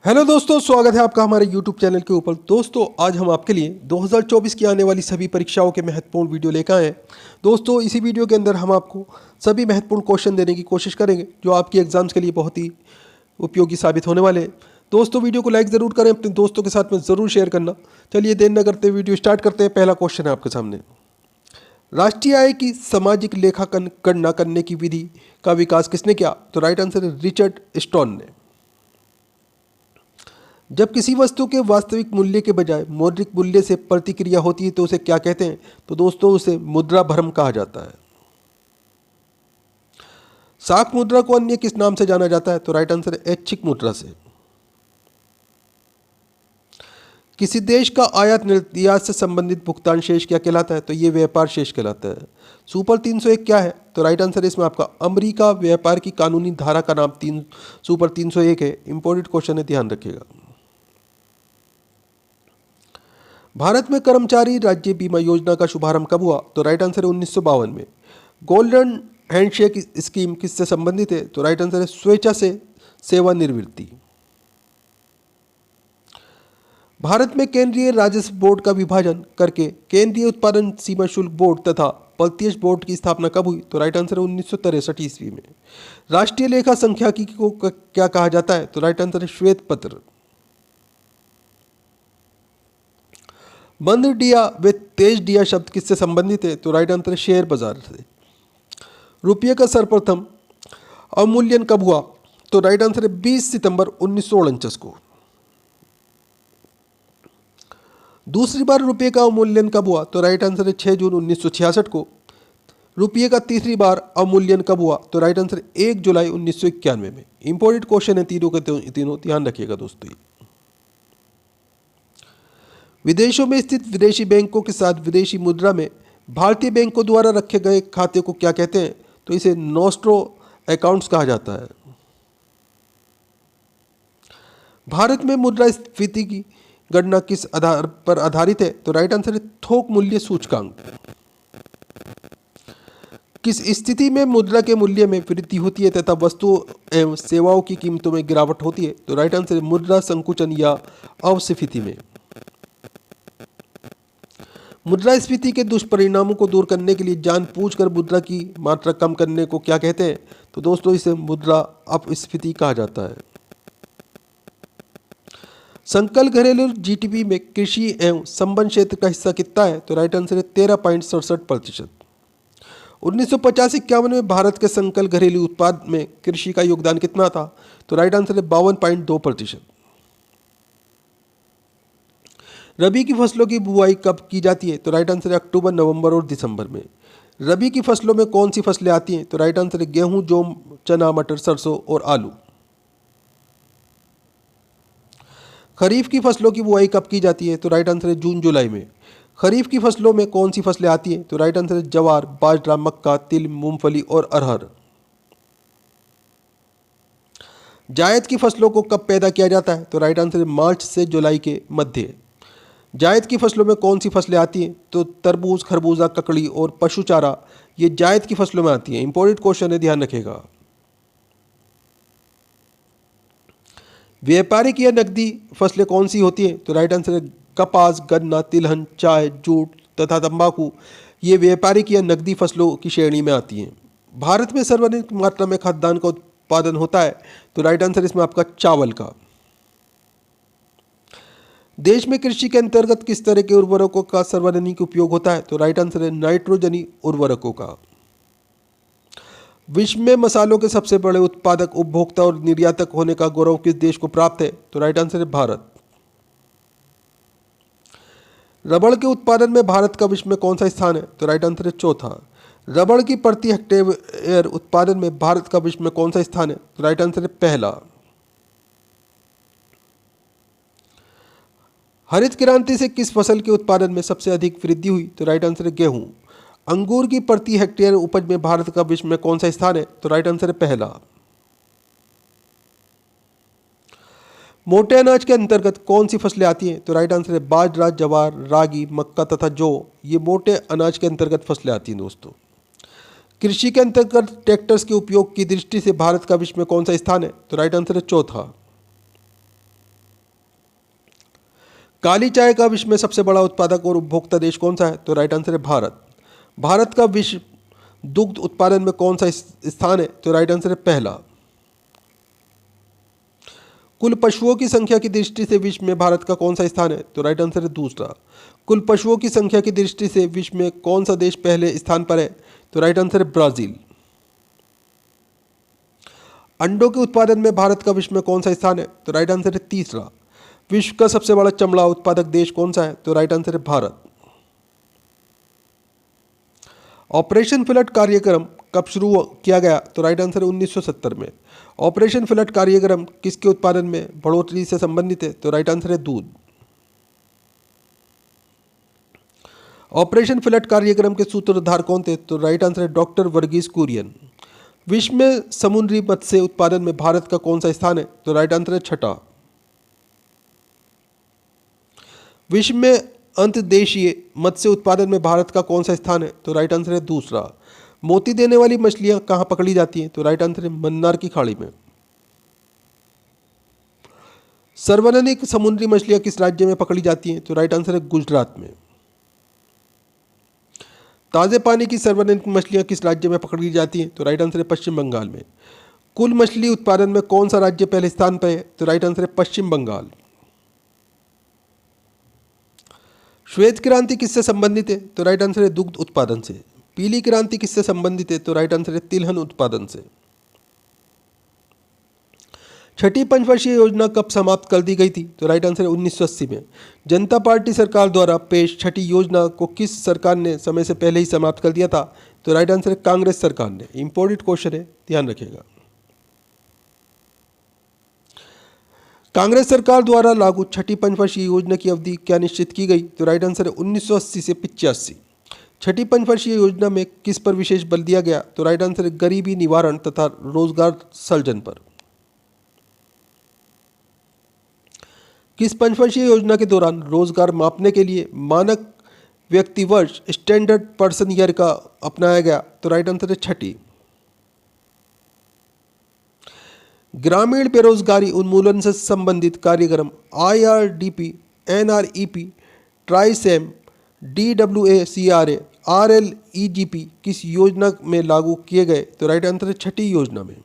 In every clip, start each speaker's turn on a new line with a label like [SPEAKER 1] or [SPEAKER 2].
[SPEAKER 1] Hello दोस्तों, स्वागत है आपका हमारे YouTube चैनल के ऊपर। दोस्तों, आज हम आपके लिए 2024 की आने वाली सभी परीक्षाओं के महत्वपूर्ण वीडियो लेकर आए हैं। दोस्तों, इसी वीडियो के अंदर हम आपको सभी महत्वपूर्ण क्वेश्चन देने की कोशिश करेंगे जो आपकी एग्जाम्स के लिए बहुत ही उपयोगी साबित होने वाले हैं। दोस्तों, वीडियो को लाइक ज़रूर करें, अपने दोस्तों के साथ में ज़रूर शेयर करना। चलिए देर न करते वीडियो स्टार्ट करते हैं। पहला क्वेश्चन है आपके सामने। राष्ट्रीय आय की सामाजिक लेखांकन गणना करने की विधि का विकास किसने किया? तो राइट आंसर है रिचर्ड स्टोन ने। जब किसी वस्तु के वास्तविक मूल्य के बजाय मौद्रिक मूल्य से प्रतिक्रिया होती है तो उसे क्या कहते हैं? तो दोस्तों, उसे मुद्रा भ्रम कहा जाता है। साख मुद्रा को अन्य किस नाम से जाना जाता है? तो राइट आंसर है ऐच्छिक मुद्रा से। किसी देश का आयात निर्यात से संबंधित भुगतान शेष क्या कहलाता है? तो ये व्यापार शेष कहलाता है। सुपर 301 क्या है? तो राइट आंसर है इसमें आपका अमेरिका व्यापार की कानूनी धारा का नाम सुपर 301 है। इंपॉर्टेंट क्वेश्चन है, ध्यान रखिएगा। भारत में कर्मचारी राज्य बीमा योजना का शुभारंभ कब हुआ? तो राइट आंसर है 1952 में। गोल्डन हैंडशेक स्कीम किससे संबंधित है? तो राइट आंसर है स्वेच्छा से सेवानिवृत्ति। भारत में केंद्रीय राजस्व बोर्ड का विभाजन करके केंद्रीय उत्पादन सीमा शुल्क बोर्ड तथा प्रत्यक्ष बोर्ड की स्थापना कब हुई? तो राइट आंसर है 1963 ईस्वी में। राष्ट्रीय लेखा संख्याकी को क्या कहा जाता है? तो राइट आंसर है श्वेत पत्र। मंद डिया व तेज डिया शब्द किससे संबंधित है? तो राइट आंसर है शेयर बाजार से। रुपये का सर्वप्रथम अवमूल्यन कब हुआ? तो राइट आंसर है 20 सितंबर 1949 को। दूसरी बार रुपये का अवमूल्यन कब हुआ? तो राइट आंसर है 6 जून 1966 को। रुपये का तीसरी बार अवमूल्यन कब हुआ? तो राइट आंसर 1 जुलाई 1991 में। इंपॉर्टेंट क्वेश्चन है तीनों के तीनों, ध्यान रखिएगा दोस्तों। विदेशों में स्थित विदेशी बैंकों के साथ विदेशी मुद्रा में भारतीय बैंकों द्वारा रखे गए खाते को क्या कहते हैं? तो इसे नोस्ट्रो अकाउंट्स कहा जाता है। भारत में मुद्रास्फीति की गणना किस आधार पर आधारित है? तो राइट आंसर है थोक मूल्य सूचकांक। किस स्थिति में मुद्रा के मूल्य में वृद्धि होती है तथा वस्तुओं एवं सेवाओं की कीमतों में गिरावट होती है? तो राइट आंसर है मुद्रा संकुचन या अवस्फीति में। मुद्रास्फीति के दुष्परिणामों को दूर करने के लिए जानबूझकर मुद्रा की मात्रा कम करने को क्या कहते हैं? तो दोस्तों, इसे मुद्रा अपस्फीति कहा जाता है। सकल घरेलू जीडीपी में कृषि एवं संबंध क्षेत्र का हिस्सा कितना है? तो राइट आंसर है 13.67%। 1950-51 में भारत के सकल घरेलू उत्पाद में कृषि का योगदान कितना था? तो राइट आंसर है 52.2%। रबी की फसलों की बुआई कब की जाती है? तो राइट आंसर है अक्टूबर, नवंबर और दिसंबर में। रबी की फसलों में कौन सी फसलें आती हैं? तो राइट आंसर है गेहूं, जौ, चना, मटर, सरसों और आलू। खरीफ की फसलों की बुआई कब की जाती है? तो राइट आंसर है जून जुलाई में। खरीफ की फसलों में कौन सी फसलें आती हैं? तो राइट आंसर है ज्वार, बाजरा, मक्का, तिल, मूंगफली और अरहर। जायद की फसलों को कब पैदा किया जाता है? तो राइट आंसर है मार्च से जुलाई के मध्य। जायद की फसलों में कौन सी फसलें आती हैं? तो तरबूज, खरबूजा, ककड़ी और पशु चारा, ये जायद की फसलों में आती हैं। इंपॉर्टेंट क्वेश्चन है, ध्यान रखिएगा। व्यापारिक या नकदी फसलें कौन सी होती हैं? तो राइट आंसर है कपास, गन्ना, तिलहन, चाय, जूट तथा तंबाकू, ये व्यापारिक या नकदी फसलों की श्रेणी में आती हैं। भारत में सर्वाधिक मात्रा में खाद्यान्न का उत्पादन होता है? तो राइट आंसर इसमें आपका चावल का। देश में कृषि के अंतर्गत किस तरह के उर्वरकों का सर्वाधिक उपयोग होता है? तो राइट आंसर है नाइट्रोजनी उर्वरकों का। विश्व में मसालों के सबसे बड़े उत्पादक, उपभोक्ता और निर्यातक होने का गौरव किस देश को प्राप्त है? तो राइट आंसर है भारत। रबड़ के उत्पादन में भारत का विश्व में कौन सा स्थान है? तो राइट आंसर है चौथा। रबड़ की प्रति हेक्टेयर उत्पादन में भारत का विश्व में कौन सा स्थान है? तो राइट आंसर है पहला। हरित क्रांति से किस फसल के उत्पादन में सबसे अधिक वृद्धि हुई? तो राइट आंसर है गेहूं। अंगूर की प्रति हेक्टेयर उपज में भारत का विश्व में कौन सा स्थान है? तो राइट आंसर है पहला। मोटे अनाज के अंतर्गत कौन सी फसलें आती हैं? तो राइट आंसर है बाजरा, ज्वार, रागी, मक्का तथा जौ, ये मोटे अनाज के अंतर्गत फसलें आती हैं दोस्तों। कृषि के अंतर्गत ट्रैक्टर्स के उपयोग की दृष्टि से भारत का विश्व में कौन सा स्थान है? तो राइट आंसर है चौथा। काली चाय का विश्व में सबसे बड़ा उत्पादक और उपभोक्ता देश कौन सा है? तो राइट आंसर है भारत। भारत का विश्व दुग्ध उत्पादन में कौन सा स्थान है? तो राइट आंसर है पहला। कुल पशुओं की संख्या की दृष्टि से विश्व में भारत का कौन सा स्थान है? तो राइट आंसर है दूसरा। कुल पशुओं की संख्या की दृष्टि से विश्व में कौन सा देश पहले स्थान पर है? तो राइट आंसर है ब्राजील। अंडों के उत्पादन में भारत का विश्व में कौन सा स्थान है? तो राइट आंसर है तीसरा। विश्व का सबसे बड़ा चमड़ा उत्पादक देश कौन सा है? तो राइट आंसर है भारत। ऑपरेशन फ्लड कार्यक्रम कब शुरू किया गया? तो राइट आंसर है 1970 में। ऑपरेशन फ्लड कार्यक्रम किसके उत्पादन में बढ़ोतरी से संबंधित है? तो राइट आंसर है दूध। ऑपरेशन फ्लड कार्यक्रम के सूत्रधार कौन थे? तो राइट आंसर है डॉक्टर वर्गीस कुरियन। विश्व में समुद्री मत्स्य उत्पादन में भारत का कौन सा स्थान है? तो राइट आंसर है छठा। विश्व में अंतर्देशीय मत्स्य उत्पादन में भारत का कौन सा स्थान है? तो राइट आंसर है दूसरा। मोती देने वाली मछलियां कहां पकड़ी जाती हैं? तो राइट आंसर है मन्नार की खाड़ी में। सर्वाधिक समुद्री मछलियां किस राज्य में पकड़ी जाती हैं? तो राइट आंसर है गुजरात में। ताजे पानी की सर्वाधिक मछलियां किस राज्य में पकड़ी जाती हैं? तो राइट आंसर है पश्चिम बंगाल में। कुल मछली उत्पादन में कौन सा राज्य पहले स्थान पर है? तो राइट आंसर है पश्चिम बंगाल। श्वेत क्रांति किससे संबंधित है? तो राइट आंसर है दुग्ध उत्पादन से। पीली क्रांति किससे संबंधित है? तो राइट आंसर है तिलहन उत्पादन से। छठी पंचवर्षीय योजना कब समाप्त कर दी गई थी? तो राइट आंसर है 1980 में। जनता पार्टी सरकार द्वारा पेश छठी योजना को किस सरकार ने समय से पहले ही समाप्त कर दिया था? तो राइट आंसर है कांग्रेस सरकार ने। इंपॉर्टेंट क्वेश्चन है, ध्यान रखिएगा। कांग्रेस सरकार द्वारा लागू छठी पंचवर्षीय योजना की अवधि क्या निश्चित की गई? तो राइट आंसर है 1980 से 85। छठी पंचवर्षीय योजना में किस पर विशेष बल दिया गया? तो राइट आंसर है गरीबी निवारण तथा रोजगार सृजन पर। किस पंचवर्षीय योजना के दौरान रोजगार मापने के लिए मानक व्यक्ति वर्ष स्टैंडर्ड पर्सन ईयर का अपनाया गया? तो राइट आंसर है छठी। ग्रामीण बेरोजगारी उन्मूलन से संबंधित कार्यक्रम IRDP, NREP, ट्राइसेम, DWACRA, RLEGP किस योजना में लागू किए गए? तो राइट आंसर है छठी योजना में।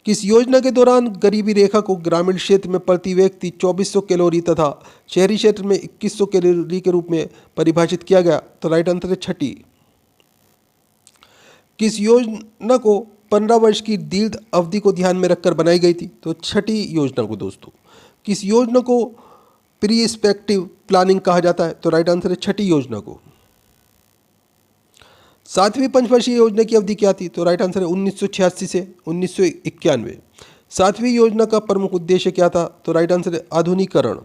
[SPEAKER 1] किस योजना के दौरान गरीबी रेखा को ग्रामीण क्षेत्र में प्रति व्यक्ति 2400 कैलोरी तथा शहरी क्षेत्र में 2100 कैलोरी के रूप में परिभाषित किया गया? तो राइट आंसर है छठी। किस योजना को 15 वर्ष की दीर्घ अवधि को ध्यान में रखकर बनाई गई थी? तो छठी योजना को दोस्तों। किस योजना को प्रीस्पेक्टिव प्लानिंग कहा जाता है? तो राइट आंसर है छठी योजना को। सातवीं पंचवर्षीय योजना की अवधि क्या थी? तो राइट आंसर है 1986 से 1991। सातवीं योजना का प्रमुख उद्देश्य क्या था? तो राइट आंसर है आधुनिकीकरण।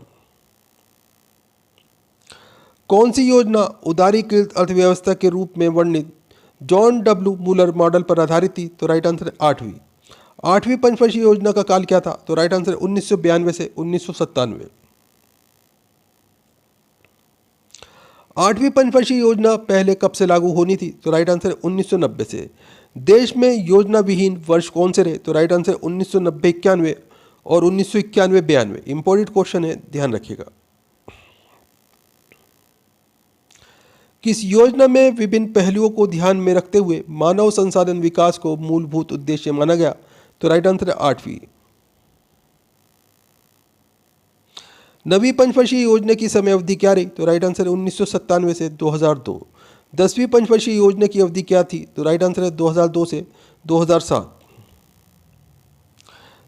[SPEAKER 1] कौन सी योजना उदारीकृत अर्थव्यवस्था के रूप में वर्णित जॉन डब्ल्यू मूलर मॉडल पर आधारित थी? तो राइट आंसर है आठवीं। आठवीं पंचवर्षीय योजना का काल क्या था? तो राइट आंसर है 1992 से 1997। आठवीं पंचवर्षीय योजना पहले कब से लागू होनी थी? तो राइट आंसर है 1990 से। देश में योजना विहीन वर्ष कौन से रहे? तो राइट आंसर 1990-91 और 1991-92। इंपॉर्टेंट क्वेश्चन है, ध्यान रखिएगा। किस योजना में विभिन्न पहलुओं को ध्यान में रखते हुए मानव संसाधन विकास को मूलभूत उद्देश्य माना गया? तो राइट आंसर है आठवीं। नवीं पंचवर्षीय योजना की समय अवधि क्या रही? तो राइट आंसर है 1997 से 2002। 10वीं पंचवर्षीय योजना की अवधि क्या थी? तो राइट आंसर है 2002 से 2007।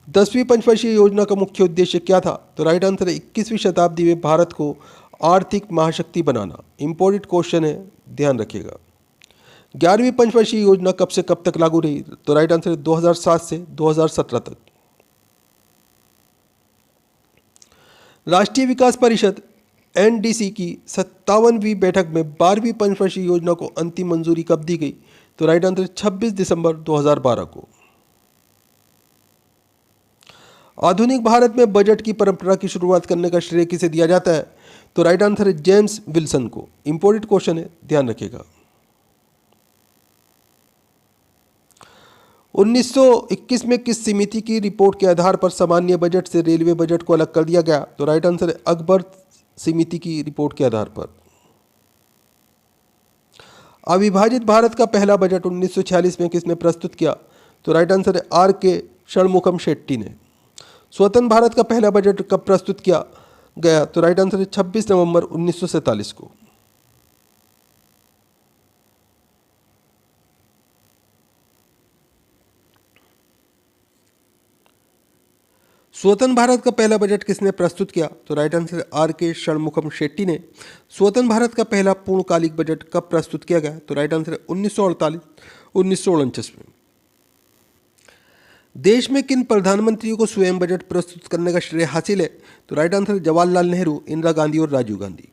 [SPEAKER 1] 10वीं पंचवर्षीय योजना का मुख्य उद्देश्य क्या था? तो राइट आंसर है 21वीं शताब्दी में भारत को आर्थिक महाशक्ति बनाना। इंपॉर्टेंट क्वेश्चन है, ध्यान रखिएगा। 11वीं पंचवर्षीय योजना कब से कब तक लागू रही? तो राइट आंसर है 2007 से 2017 तक। राष्ट्रीय विकास परिषद NDC की 57वीं बैठक में 12वीं पंचवर्षीय योजना को अंतिम मंजूरी कब दी गई? तो राइट आंसर 26 दिसंबर 2012 को। आधुनिक भारत में बजट की परंपरा की शुरुआत करने का श्रेय किसे दिया जाता है? तो राइट आंसर है जेम्स विल्सन को। इंपॉर्टेंट क्वेश्चन है, ध्यान रखिएगा। 1921 में किस समिति की रिपोर्ट के आधार पर सामान्य बजट से रेलवे बजट को अलग कर दिया गया? तो राइट आंसर है अकबर समिति की रिपोर्ट के आधार पर। अविभाजित भारत का पहला बजट 1946 में किसने प्रस्तुत किया? तो राइट आंसर है आर के षणमुखम शेट्टी ने। स्वतंत्र भारत का पहला बजट कब प्रस्तुत किया गया? तो राइट आंसर है 26 नवंबर 1947 को। स्वतंत्र भारत का पहला बजट किसने प्रस्तुत किया? तो राइट आंसर है आर के षणमुखम शेट्टी ने। स्वतंत्र भारत का पहला पूर्णकालिक बजट कब प्रस्तुत किया गया? तो राइट आंसर है 1948 1949 में। देश में किन प्रधानमंत्रियों को स्वयं बजट प्रस्तुत करने का श्रेय हासिल है? तो राइट आंसर है जवाहरलाल नेहरू, इंदिरा गांधी और राजीव गांधी।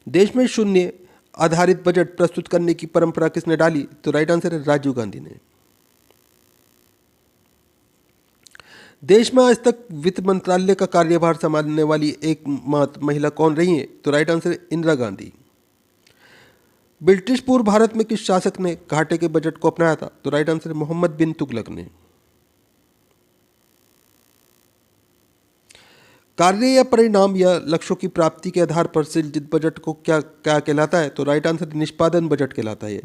[SPEAKER 1] देश में शून्य आधारित बजट प्रस्तुत करने की परंपरा किसने डाली? तो राइट आंसर है राजीव गांधी ने। देश में आज तक वित्त मंत्रालय का कार्यभार संभालने वाली एकमात्र महिला कौन रही है? तो राइट आंसर है इंदिरा गांधी। ब्रिटिश पूर्व भारत में किस शासक ने घाटे के बजट को अपनाया था? तो राइट आंसर है मोहम्मद बिन तुगलक ने। कार्य या परिणाम या लक्ष्यों की प्राप्ति के आधार पर सृजित बजट को क्या क्या कहलाता है? तो राइट आंसर निष्पादन बजट कहलाता है।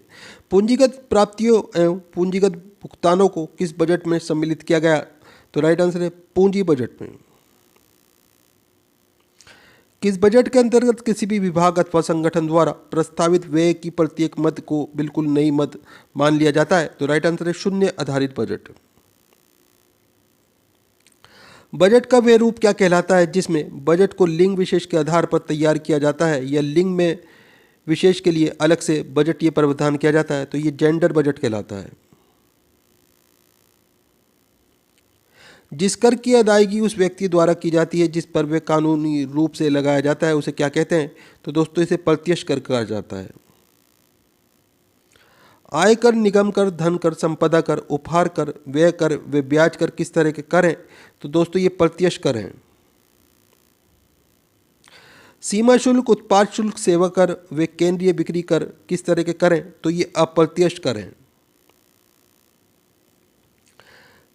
[SPEAKER 1] पूंजीगत प्राप्तियों एवं पूंजीगत भुगतानों को किस बजट में सम्मिलित किया गया? तो राइट आंसर है पूंजी बजट में। किस बजट के अंतर्गत किसी भी विभाग अथवा संगठन द्वारा प्रस्तावित व्यय की प्रत्येक मद को बिल्कुल नई मद मान लिया जाता है? तो राइट आंसर है शून्य आधारित बजट। बजट का वह रूप क्या कहलाता है जिसमें बजट को लिंग विशेष के आधार पर तैयार किया जाता है या लिंग में विशेष के लिए अलग से बजटीय प्रावधान किया जाता है? तो ये जेंडर बजट कहलाता है। जिस कर की अदायगी उस व्यक्ति द्वारा की जाती है जिस पर वह कानूनी रूप से लगाया जाता है उसे क्या कहते हैं? तो दोस्तों इसे प्रत्यक्ष कर कहा जाता है। आय कर, निगम कर, धन कर, संपदा कर, उपहार कर, व्यय कर, वे ब्याज कर किस तरह के कर हैं? तो दोस्तों ये प्रत्यक्ष कर हैं। सीमा शुल्क, उत्पाद शुल्क, सेवा कर, वे केंद्रीय बिक्री कर किस तरह के कर हैं? तो ये अप्रत्यक्ष कर हैं।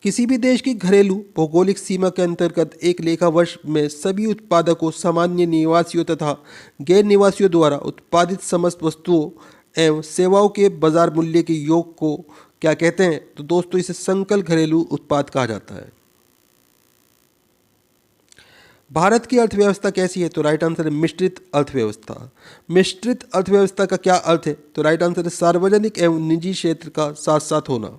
[SPEAKER 1] किसी भी देश की घरेलू भौगोलिक सीमा के अंतर्गत एक लेखा वर्ष में सभी उत्पादकों, सामान्य निवासियों तथा गैर निवासियों द्वारा उत्पादित समस्त वस्तुओं एवं सेवाओं के बाजार मूल्य के योग को क्या कहते हैं? तो दोस्तों इसे संकल घरेलू उत्पाद कहा जाता है। भारत की अर्थव्यवस्था कैसी है? तो राइट आंसर है मिश्रित अर्थव्यवस्था। मिश्रित अर्थव्यवस्था का क्या अर्थ है? तो राइट आंसर है सार्वजनिक एवं निजी क्षेत्र का साथ साथ होना।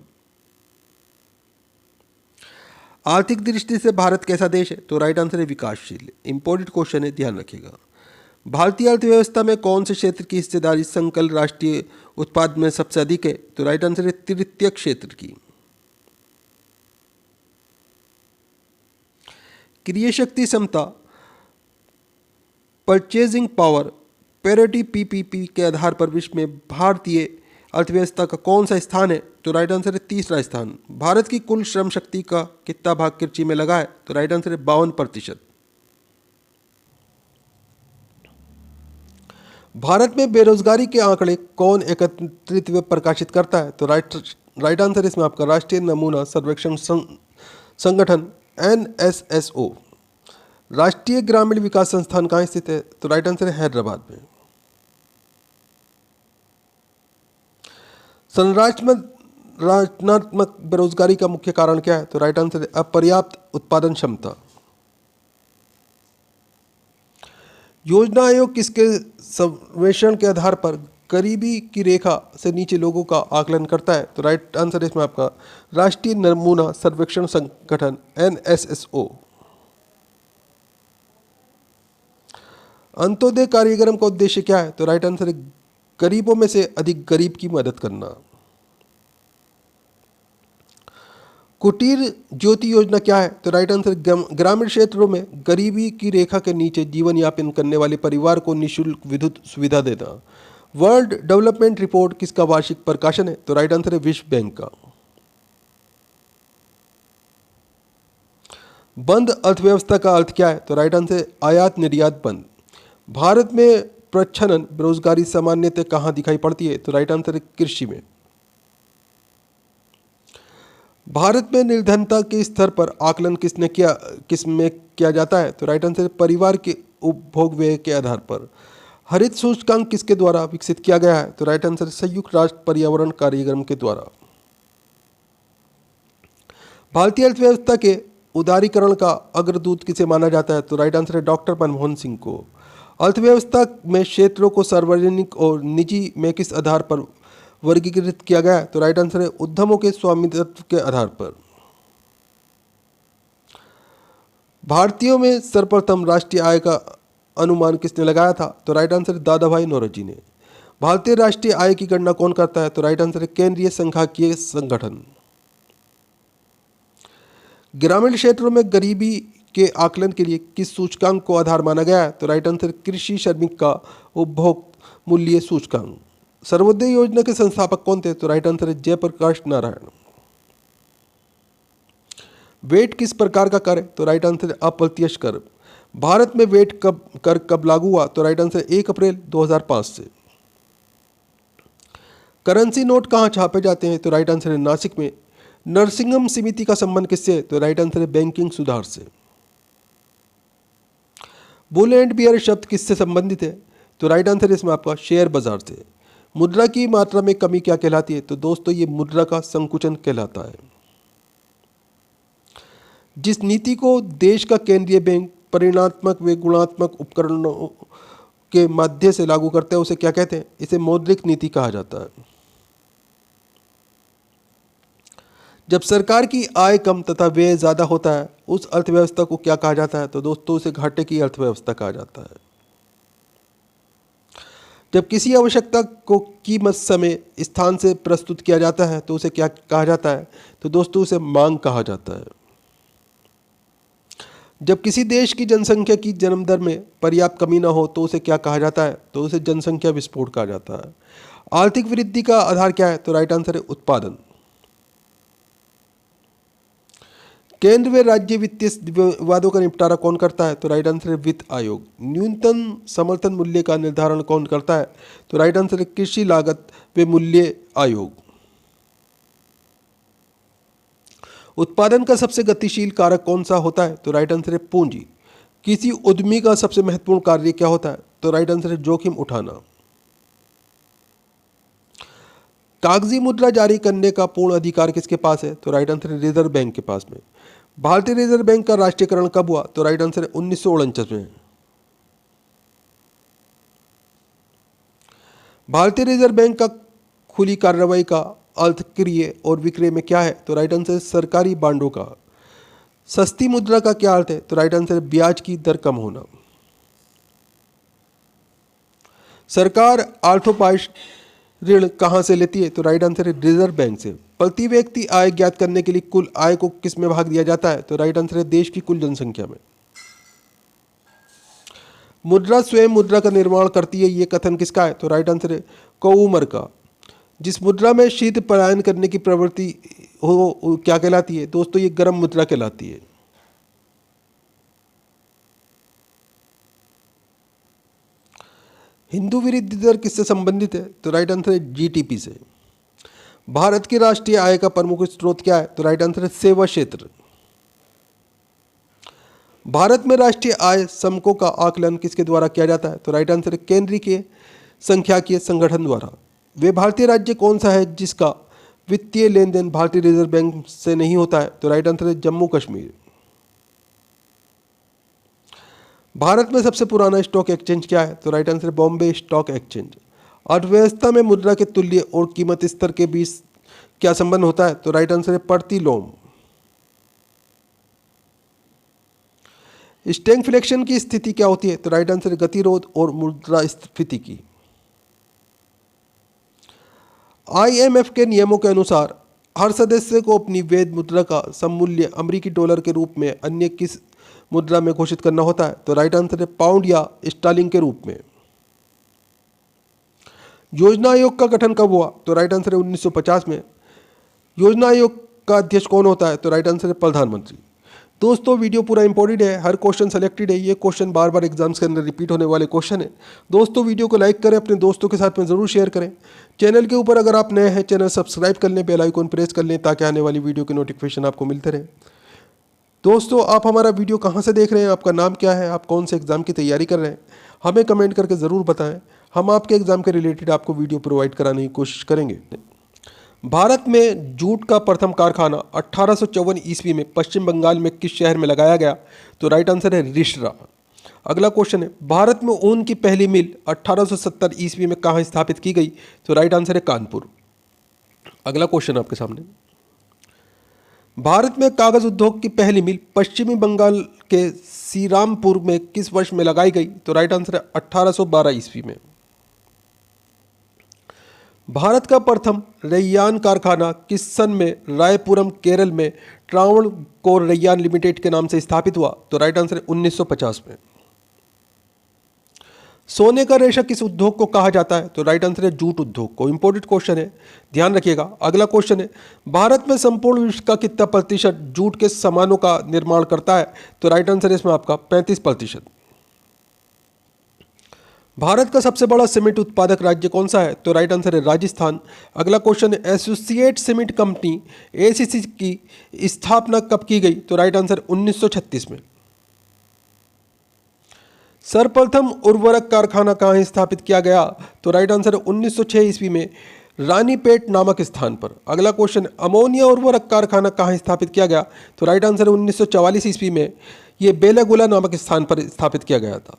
[SPEAKER 1] आर्थिक दृष्टि से भारत कैसा देश है? तो राइट आंसर है विकासशील। इंपॉर्टेंट क्वेश्चन है, ध्यान रखिएगा। भारतीय अर्थव्यवस्था में कौन से क्षेत्र की हिस्सेदारी संकल राष्ट्रीय उत्पाद में सबसे अधिक है? तो राइट आंसर है तृतीय क्षेत्र की। क्रय शक्ति क्षमता, परचेजिंग पावर, पैरिटी पीपीपी के आधार पर विश्व में भारतीय अर्थव्यवस्था का कौन सा स्थान है? तो राइट आंसर है तीसरा स्थान। भारत की कुल श्रम शक्ति का कितना भाग कृषि में लगा है? तो राइट आंसर है 52%। भारत में बेरोजगारी के आंकड़े कौन एकत्रित व प्रकाशित करता है? तो राइट आंसर इसमें आपका राष्ट्रीय नमूना सर्वेक्षण संगठन NSSO। राष्ट्रीय ग्रामीण विकास संस्थान कहाँ स्थित है? तो राइट आंसर है हैदराबाद में। संरचनात्मक बेरोजगारी का मुख्य कारण क्या है? तो राइट आंसर है अपर्याप्त उत्पादन क्षमता। योजना आयोग किसके सर्वेक्षण के आधार पर गरीबी की रेखा से नीचे लोगों का आकलन करता है? तो राइट आंसर इसमें आपका राष्ट्रीय नमूना सर्वेक्षण संगठन NSSO। अंत्योदय कार्यक्रम का उद्देश्य क्या है? तो राइट आंसर है गरीबों में से अधिक गरीब की मदद करना। कुटीर ज्योति योजना क्या है? तो राइट आंसर ग्रामीण क्षेत्रों में गरीबी की रेखा के नीचे जीवन यापन करने वाले परिवार को निःशुल्क विद्युत सुविधा देना। वर्ल्ड डेवलपमेंट रिपोर्ट किसका वार्षिक प्रकाशन है? तो राइट आंसर है विश्व बैंक का। बंद अर्थव्यवस्था का अर्थ क्या है? तो राइट आंसर है आयात निर्यात बंद। भारत में प्रच्छन्न बेरोजगारी सामान्यतः कहाँ दिखाई पड़ती है? तो राइट आंसर है कृषि में। भारत में निर्धनता के स्तर पर आकलन किस में किया जाता है? तो राइट आंसर है परिवार के उपभोग व्यय के आधार पर। हरित सूचकांक किसके द्वारा विकसित किया गया है? तो राइट आंसर है संयुक्त राष्ट्र पर्यावरण कार्यक्रम के द्वारा। भारतीय अर्थव्यवस्था के उदारीकरण का अग्रदूत किसे माना जाता है? तो राइट आंसर है डॉक्टर मनमोहन सिंह को। अर्थव्यवस्था में क्षेत्रों को सार्वजनिक और निजी में किस आधार पर वर्गीकृत किया गया है? तो राइट आंसर है उद्यमों के स्वामित्व के आधार पर। भारतीयों में सर्वप्रथम राष्ट्रीय आय का अनुमान किसने लगाया था? तो राइट आंसर है दादा भाई नौरोजी ने। भारतीय राष्ट्रीय आय की गणना कौन करता है? तो राइट आंसर है केंद्रीय सांख्यिकीय संगठन। ग्रामीण क्षेत्रों में गरीबी के आकलन के लिए किस सूचकांक को आधार माना गया है? तो राइट आंसर कृषि श्रमिक का उपभोग मूल्य सूचकांक। सर्वोदय योजना के संस्थापक कौन थे? तो राइट आंसर है जयप्रकाश नारायण। वेट किस प्रकार का कर है? तो राइट आंसर है अप्रत्यक्ष कर। भारत में वेट कब लागू हुआ? तो राइट आंसर 1 अप्रैल 2005 से। करेंसी नोट कहाँ छापे जाते हैं? तो राइट आंसर है नासिक में। नरसिंहम समिति का संबंध किससे है? तो राइट आंसर है बैंकिंग सुधार से। बुल एंड बियर शब्द किससे संबंधित है? तो राइट आंसर है इसमें आपका शेयर बाजार से। मुद्रा की मात्रा में कमी क्या कहलाती है? तो दोस्तों ये मुद्रा का संकुचन कहलाता है। जिस नीति को देश का केंद्रीय बैंक परिमाणात्मक व गुणात्मक उपकरणों के माध्यम से लागू करते हैं उसे क्या कहते हैं? इसे मौद्रिक नीति कहा जाता है। जब सरकार की आय कम तथा व्यय ज़्यादा होता है उस अर्थव्यवस्था को क्या कहा जाता है? तो दोस्तों उसे घाटे की अर्थव्यवस्था कहा जाता है। जब किसी आवश्यकता को कीमत समय स्थान से प्रस्तुत किया जाता है तो उसे क्या कहा जाता है? तो दोस्तों उसे मांग कहा जाता है। जब किसी देश की जनसंख्या की जन्म दर में पर्याप्त कमी न हो तो उसे क्या कहा जाता है? तो उसे जनसंख्या विस्फोट कहा जाता है। आर्थिक वृद्धि का आधार क्या है? तो राइट आंसर है उत्पादन। केंद्र व राज्य वित्तीय विवादों का निपटारा कौन करता है? तो राइट आंसर है वित्त आयोग। न्यूनतम समर्थन मूल्य का निर्धारण कौन करता है? तो राइट आंसर है कृषि लागत व मूल्य आयोग। उत्पादन का सबसे गतिशील कारक कौन सा होता है? तो राइट आंसर है पूंजी। किसी उद्यमी का सबसे महत्वपूर्ण कार्य क्या होता है? तो राइट आंसर है जोखिम उठाना। कागजी मुद्रा जारी करने का पूर्ण अधिकार किसके पास है? तो राइट आंसर है रिजर्व बैंक के पास में। भारतीय रिजर्व बैंक का राष्ट्रीयकरण कब हुआ? तो राइट आंसर है 1949 में। भारतीय रिजर्व बैंक का खुली कार्रवाई का अर्थ क्रय और विक्रय में क्या है? तो राइट आंसर है सरकारी बांडों का। सस्ती मुद्रा का क्या अर्थ है? तो राइट आंसर है ब्याज की दर कम होना। सरकार अर्थोपार्जन ऋण कहाँ से लेती है? तो राइट आंसर है रिजर्व बैंक से। प्रति व्यक्ति आय ज्ञात करने के लिए कुल आय को किस में भाग दिया जाता है? तो राइट आंसर है देश की कुल जनसंख्या में। मुद्रा स्वयं मुद्रा का निर्माण करती है, ये कथन किसका है? तो राइट आंसर है कौमर का। जिस मुद्रा में शीत पलायन करने की प्रवृत्ति हो क्या कहलाती है? दोस्तों ये गर्म मुद्रा कहलाती है। हिंदू वृद्धि दर किससे संबंधित है? तो राइट आंसर है जीडीपी से। भारत की राष्ट्रीय आय का प्रमुख स्रोत क्या है? तो राइट आंसर है सेवा क्षेत्र। भारत में राष्ट्रीय आय समकों का आकलन किसके द्वारा किया जाता है? तो राइट आंसर है केंद्रीय सांख्यिकीय संगठन द्वारा। वे भारतीय राज्य कौन सा है जिसका वित्तीय लेन देन भारतीय रिजर्व बैंक से नहीं होता है? तो राइट आंसर है जम्मू कश्मीर। भारत में सबसे पुराना स्टॉक एक्सचेंज क्या है? तो राइट आंसर है बॉम्बे स्टॉक एक्सचेंज। अर्थव्यवस्था में मुद्रा के तुल्य और कीमत स्तर के बीच क्या संबंध होता है? तो राइट आंसर है प्रतिलोम। स्टैगफ्लेशन की स्थिति क्या होती है? तो राइट आंसर है गतिरोध और मुद्रास्फीति की। IMF के नियमों के अनुसार हर सदस्य को अपनी वैध मुद्रा का सममूल्य अमेरिकी डॉलर के रूप में अन्य किस मुद्रा में घोषित करना होता है? तो राइट आंसर है पाउंड या स्टर्लिंग के रूप में। योजना आयोग का गठन कब हुआ? तो राइट आंसर है 1950 में। योजना आयोग का अध्यक्ष कौन होता है? तो राइट आंसर है प्रधानमंत्री। दोस्तों वीडियो पूरा इंपॉर्टेंट है, हर क्वेश्चन सेलेक्टेड है, ये क्वेश्चन बार बार एग्जाम्स के अंदर रिपीट होने वाले क्वेश्चन है। दोस्तों वीडियो को लाइक करें, अपने दोस्तों के साथ में ज़रूर शेयर करें। चैनल के ऊपर अगर आप नए हैं, चैनल सब्सक्राइब कर लें, बेल आइकन प्रेस कर लें ताकि आने वाली वीडियो के नोटिफिकेशन आपको मिलते रहे। दोस्तों आप हमारा वीडियो कहाँ से देख रहे हैं, आपका नाम क्या है, आप कौन से एग्ज़ाम की तैयारी कर रहे हैं, हमें कमेंट करके ज़रूर बताएं। हम आपके एग्ज़ाम के रिलेटेड आपको वीडियो प्रोवाइड कराने की कोशिश करेंगे। भारत में जूट का प्रथम कारखाना 1854 ईस्वी में पश्चिम बंगाल में किस शहर में लगाया गया? तो राइट आंसर है रिष्रा। अगला क्वेश्चन है, भारत में ऊन की पहली मिल 1870 ईस्वी में कहाँ स्थापित की गई? तो राइट आंसर है कानपुर। अगला क्वेश्चन आपके सामने, भारत में कागज उद्योग की पहली मिल पश्चिमी बंगाल के श्रीरामपुर में किस वर्ष में लगाई गई? तो राइट आंसर है 1812 ईस्वी में। भारत का प्रथम रैयान कारखाना किस सन में रायपुरम केरल में ट्रावणकोर रैयान लिमिटेड के नाम से स्थापित हुआ? तो राइट आंसर है 1950 में। सोने का रेशा किस उद्योग को कहा जाता है? तो राइट आंसर है जूट उद्योग को। इंपॉर्टेंट क्वेश्चन है, ध्यान रखिएगा। अगला क्वेश्चन है, भारत में संपूर्ण विश्व का कितना प्रतिशत जूट के सामानों का निर्माण करता है? तो राइट आंसर है इसमें आपका 35%। भारत का सबसे बड़ा सीमेंट उत्पादक राज्य कौन सा है? तो राइट आंसर है राजस्थान। अगला क्वेश्चन है, एसोसिएट सीमेंट कंपनी एसीसी की स्थापना कब की गई? तो राइट आंसर 1936 में। सर्वप्रथम उर्वरक कारखाना कहाँ स्थापित किया गया? तो राइट आंसर है 1906 ईस्वी में रानीपेट नामक स्थान पर। अगला क्वेश्चन, अमोनिया उर्वरक कारखाना कहाँ स्थापित किया गया? तो राइट आंसर है 1944 ईस्वी में ये बेलागुला नामक स्थान पर स्थापित किया गया था।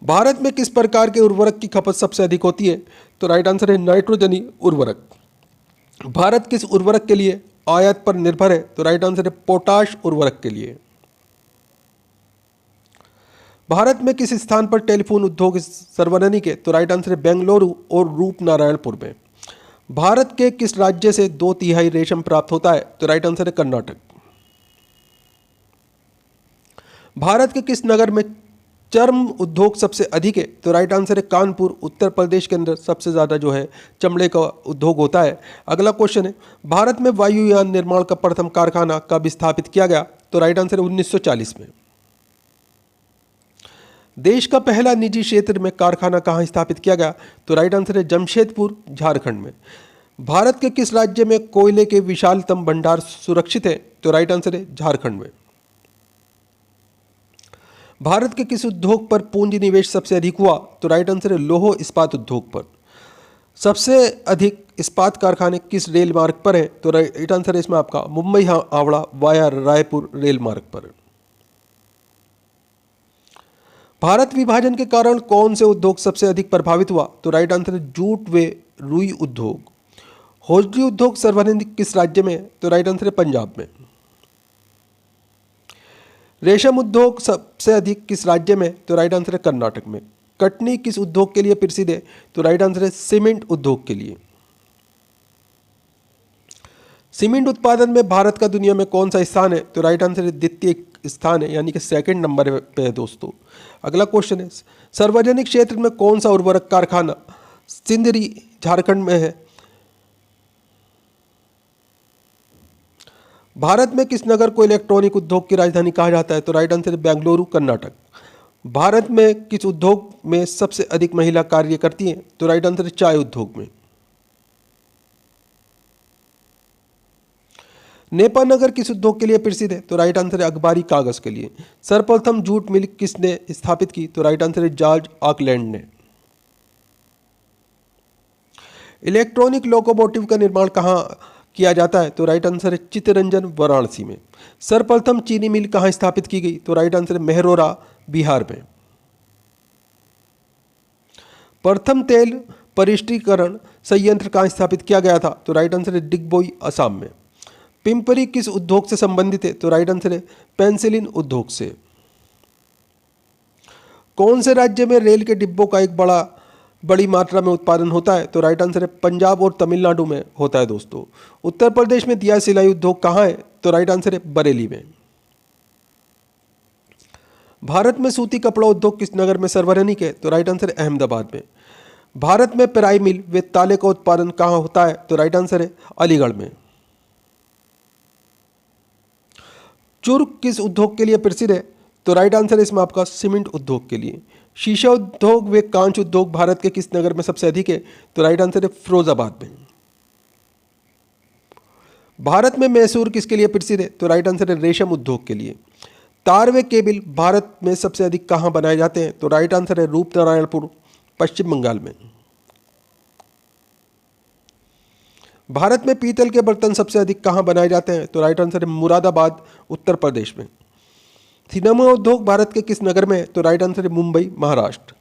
[SPEAKER 1] भारत में किस प्रकार के उर्वरक की खपत सबसे अधिक होती है? तो राइट आंसर है नाइट्रोजनी उर्वरक। भारत किस उर्वरक के लिए आयात पर निर्भर है? तो राइट आंसर है पोटाश उर्वरक के लिए। भारत में किस स्थान पर टेलीफोन उद्योग सर्वाधिक है? तो राइट आंसर है बेंगलुरु और रूपनारायणपुर में। भारत के किस राज्य से 2/3 रेशम प्राप्त होता है? तो राइट आंसर है कर्नाटक। भारत के किस नगर में चर्म उद्योग सबसे अधिक है? तो राइट आंसर है कानपुर। उत्तर प्रदेश के अंदर सबसे ज़्यादा जो है चमड़े का उद्योग होता है। अगला क्वेश्चन है, भारत में वायुयान निर्माण का प्रथम कारखाना कब स्थापित किया गया? तो राइट आंसर है 1940 में। देश का पहला निजी क्षेत्र में कारखाना कहाँ स्थापित किया गया? तो राइट आंसर है जमशेदपुर झारखंड में। भारत के किस राज्य में कोयले के विशालतम भंडार सुरक्षित है? तो राइट आंसर है झारखंड में। भारत के किस उद्योग पर पूंजी निवेश सबसे अधिक हुआ? तो राइट आंसर है लौह इस्पात उद्योग पर। सबसे अधिक इस्पात कारखाने किस रेल मार्ग पर है? तो राइट आंसर है इसमें आपका मुंबई हावड़ा वाया रायपुर रेल मार्ग पर। भारत विभाजन के कारण कौन से उद्योग सबसे अधिक प्रभावित हुआ? तो राइट आंसर है जूट व रुई उद्योग। हौजरी उद्योग सर्वाधिक किस राज्य में है? तो राइट आंसर है पंजाब में। रेशम उद्योग सबसे अधिक किस राज्य में? तो राइट आंसर है कर्नाटक में। कटनी किस उद्योग के लिए प्रसिद्ध है? तो राइट आंसर है सीमेंट उद्योग के लिए। सीमेंट उत्पादन में भारत का दुनिया में कौन सा स्थान है? तो राइट आंसर है द्वितीय स्थान है, यानी कि सेकंड नंबर पे है दोस्तों। अगला क्वेश्चन है, सार्वजनिक क्षेत्र में कौन सा उर्वरक कारखाना सिंदरी झारखंड में है? भारत में किस नगर को इलेक्ट्रॉनिक उद्योग की राजधानी कहा जाता है? तो राइट आंसर है बेंगलुरु कर्नाटक। भारत में किस उद्योग में सबसे अधिक महिला कार्य करती हैं? तो राइट आंसर है चाय उद्योग में। नेपानगर किस उद्योग के लिए प्रसिद्ध है? तो राइट आंसर है अखबारी कागज के लिए। सर्वप्रथम जूट मिल किसने स्थापित की? तो राइट आंसर है जॉर्ज ऑकलैंड ने। इलेक्ट्रॉनिक लोकोमोटिव का निर्माण कहाँ किया जाता है? तो राइट आंसर है चित्तरंजन वाराणसी में। सर्वप्रथम चीनी मिल कहाँ स्थापित की गई? तो राइट आंसर है मेहरोरा बिहार में। प्रथम तेल परिष्कृतकरण संयंत्र कहाँ स्थापित किया गया था? तो राइट आंसर है डिगबोई असम में। पिंपरी किस उद्योग से संबंधित है? तो राइट आंसर है पेंसिलिन उद्योग से। कौन से राज्य में रेल के डिब्बों का एक बड़ी मात्रा में उत्पादन होता है? तो राइट आंसर है पंजाब और तमिलनाडु में होता है दोस्तों। उत्तर प्रदेश में दिया सिलाई उद्योग कहाँ है? तो राइट आंसर है बरेली में। भारत में सूती कपड़ा उद्योग किस नगर में सर्वाधिक है? तो राइट आंसर है अहमदाबाद में। भारत में पेराई मिल व ताले का उत्पादन कहाँ होता है? तो राइट आंसर है अलीगढ़ में। चुर्क किस उद्योग के लिए प्रसिद्ध है? तो राइट आंसर है इसमें आपका सीमेंट उद्योग के लिए। शीशा उद्योग व कांच उद्योग भारत के किस नगर में सबसे अधिक है? तो राइट आंसर है फिरोजाबाद में। भारत में मैसूर किसके लिए प्रसिद्ध है? तो राइट आंसर है रेशम उद्योग के लिए। तार व केबल भारत में सबसे अधिक कहाँ बनाए जाते हैं? तो राइट आंसर है रूपनारायणपुर, पश्चिम बंगाल में। भारत में पीतल के बर्तन सबसे अधिक कहाँ बनाए जाते हैं? तो राइट आंसर है मुरादाबाद, उत्तर प्रदेश में। सिनेमा उद्योग भारत के किस नगर में है? तो राइट आंसर है मुंबई, महाराष्ट्र।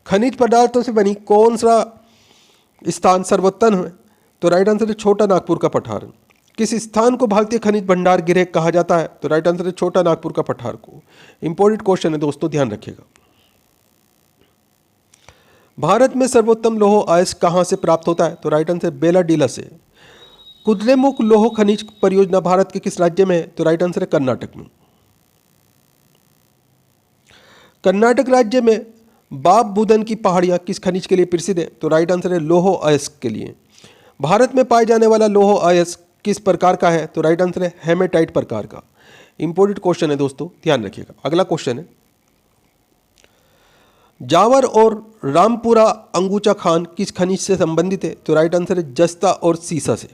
[SPEAKER 1] खनिज पदार्थों से बनी कौन सा स्थान सर्वोत्तम है? तो राइट आंसर है छोटा नागपुर का पठार। किस स्थान को भारतीय खनिज भंडार गृह कहा जाता है? तो राइट आंसर है छोटा नागपुर का पठार को। इंपॉर्टेंट क्वेश्चन है दोस्तों, ध्यान रखिएगा। भारत में सर्वोत्तम लौह अयस्क कहाँ से प्राप्त होता है? तो राइट आंसर बेलाडीला से। कुद्रेमुख लौह खनिज परियोजना भारत के किस राज्य में है? तो राइट आंसर है कर्नाटक में। कर्नाटक राज्य में बाप बुदन की पहाड़ियां किस खनिज के लिए प्रसिद्ध है? तो राइट आंसर है लौह अयस्क के लिए। भारत में पाए जाने वाला लौह अयस्क किस प्रकार का है? तो राइट आंसर है हेमेटाइट प्रकार का। इंपॉर्टेंट क्वेश्चन है दोस्तों, ध्यान रखिएगा। अगला क्वेश्चन है, जावर और रामपुरा अंगूचा खान किस खनिज से संबंधित है? तो राइट आंसर है जस्ता और सीसा से।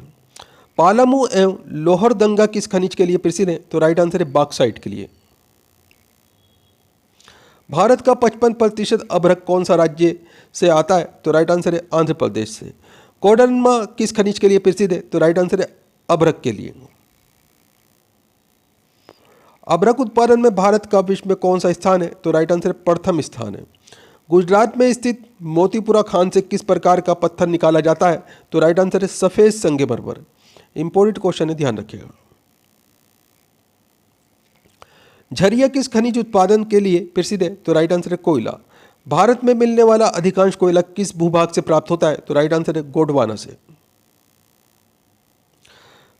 [SPEAKER 1] पालामू एवं लोहरदंगा किस खनिज के लिए प्रसिद्ध है? तो राइट आंसर है बॉक्साइट के लिए। भारत का 55% अभ्रक कौन सा राज्य से आता है? तो राइट आंसर है आंध्र प्रदेश से। कोडरमा किस खनिज के लिए प्रसिद्ध है? तो राइट आंसर है अभ्रक के लिए। अभ्रक उत्पादन में भारत का विश्व में कौन सा स्थान है? तो राइट आंसर है प्रथम स्थान है। गुजरात में स्थित मोतीपुरा खान से किस प्रकार का पत्थर निकाला जाता है? तो राइट आंसर है सफेद संगमरमर। इंपॉर्टेंट क्वेश्चन है, ध्यान रखिएगा। झरिया किस खनिज उत्पादन के लिए प्रसिद्ध है? तो राइट आंसर है कोयला। भारत में मिलने वाला अधिकांश कोयला किस भूभाग से प्राप्त होता है? तो राइट आंसर है गोंडवाना से।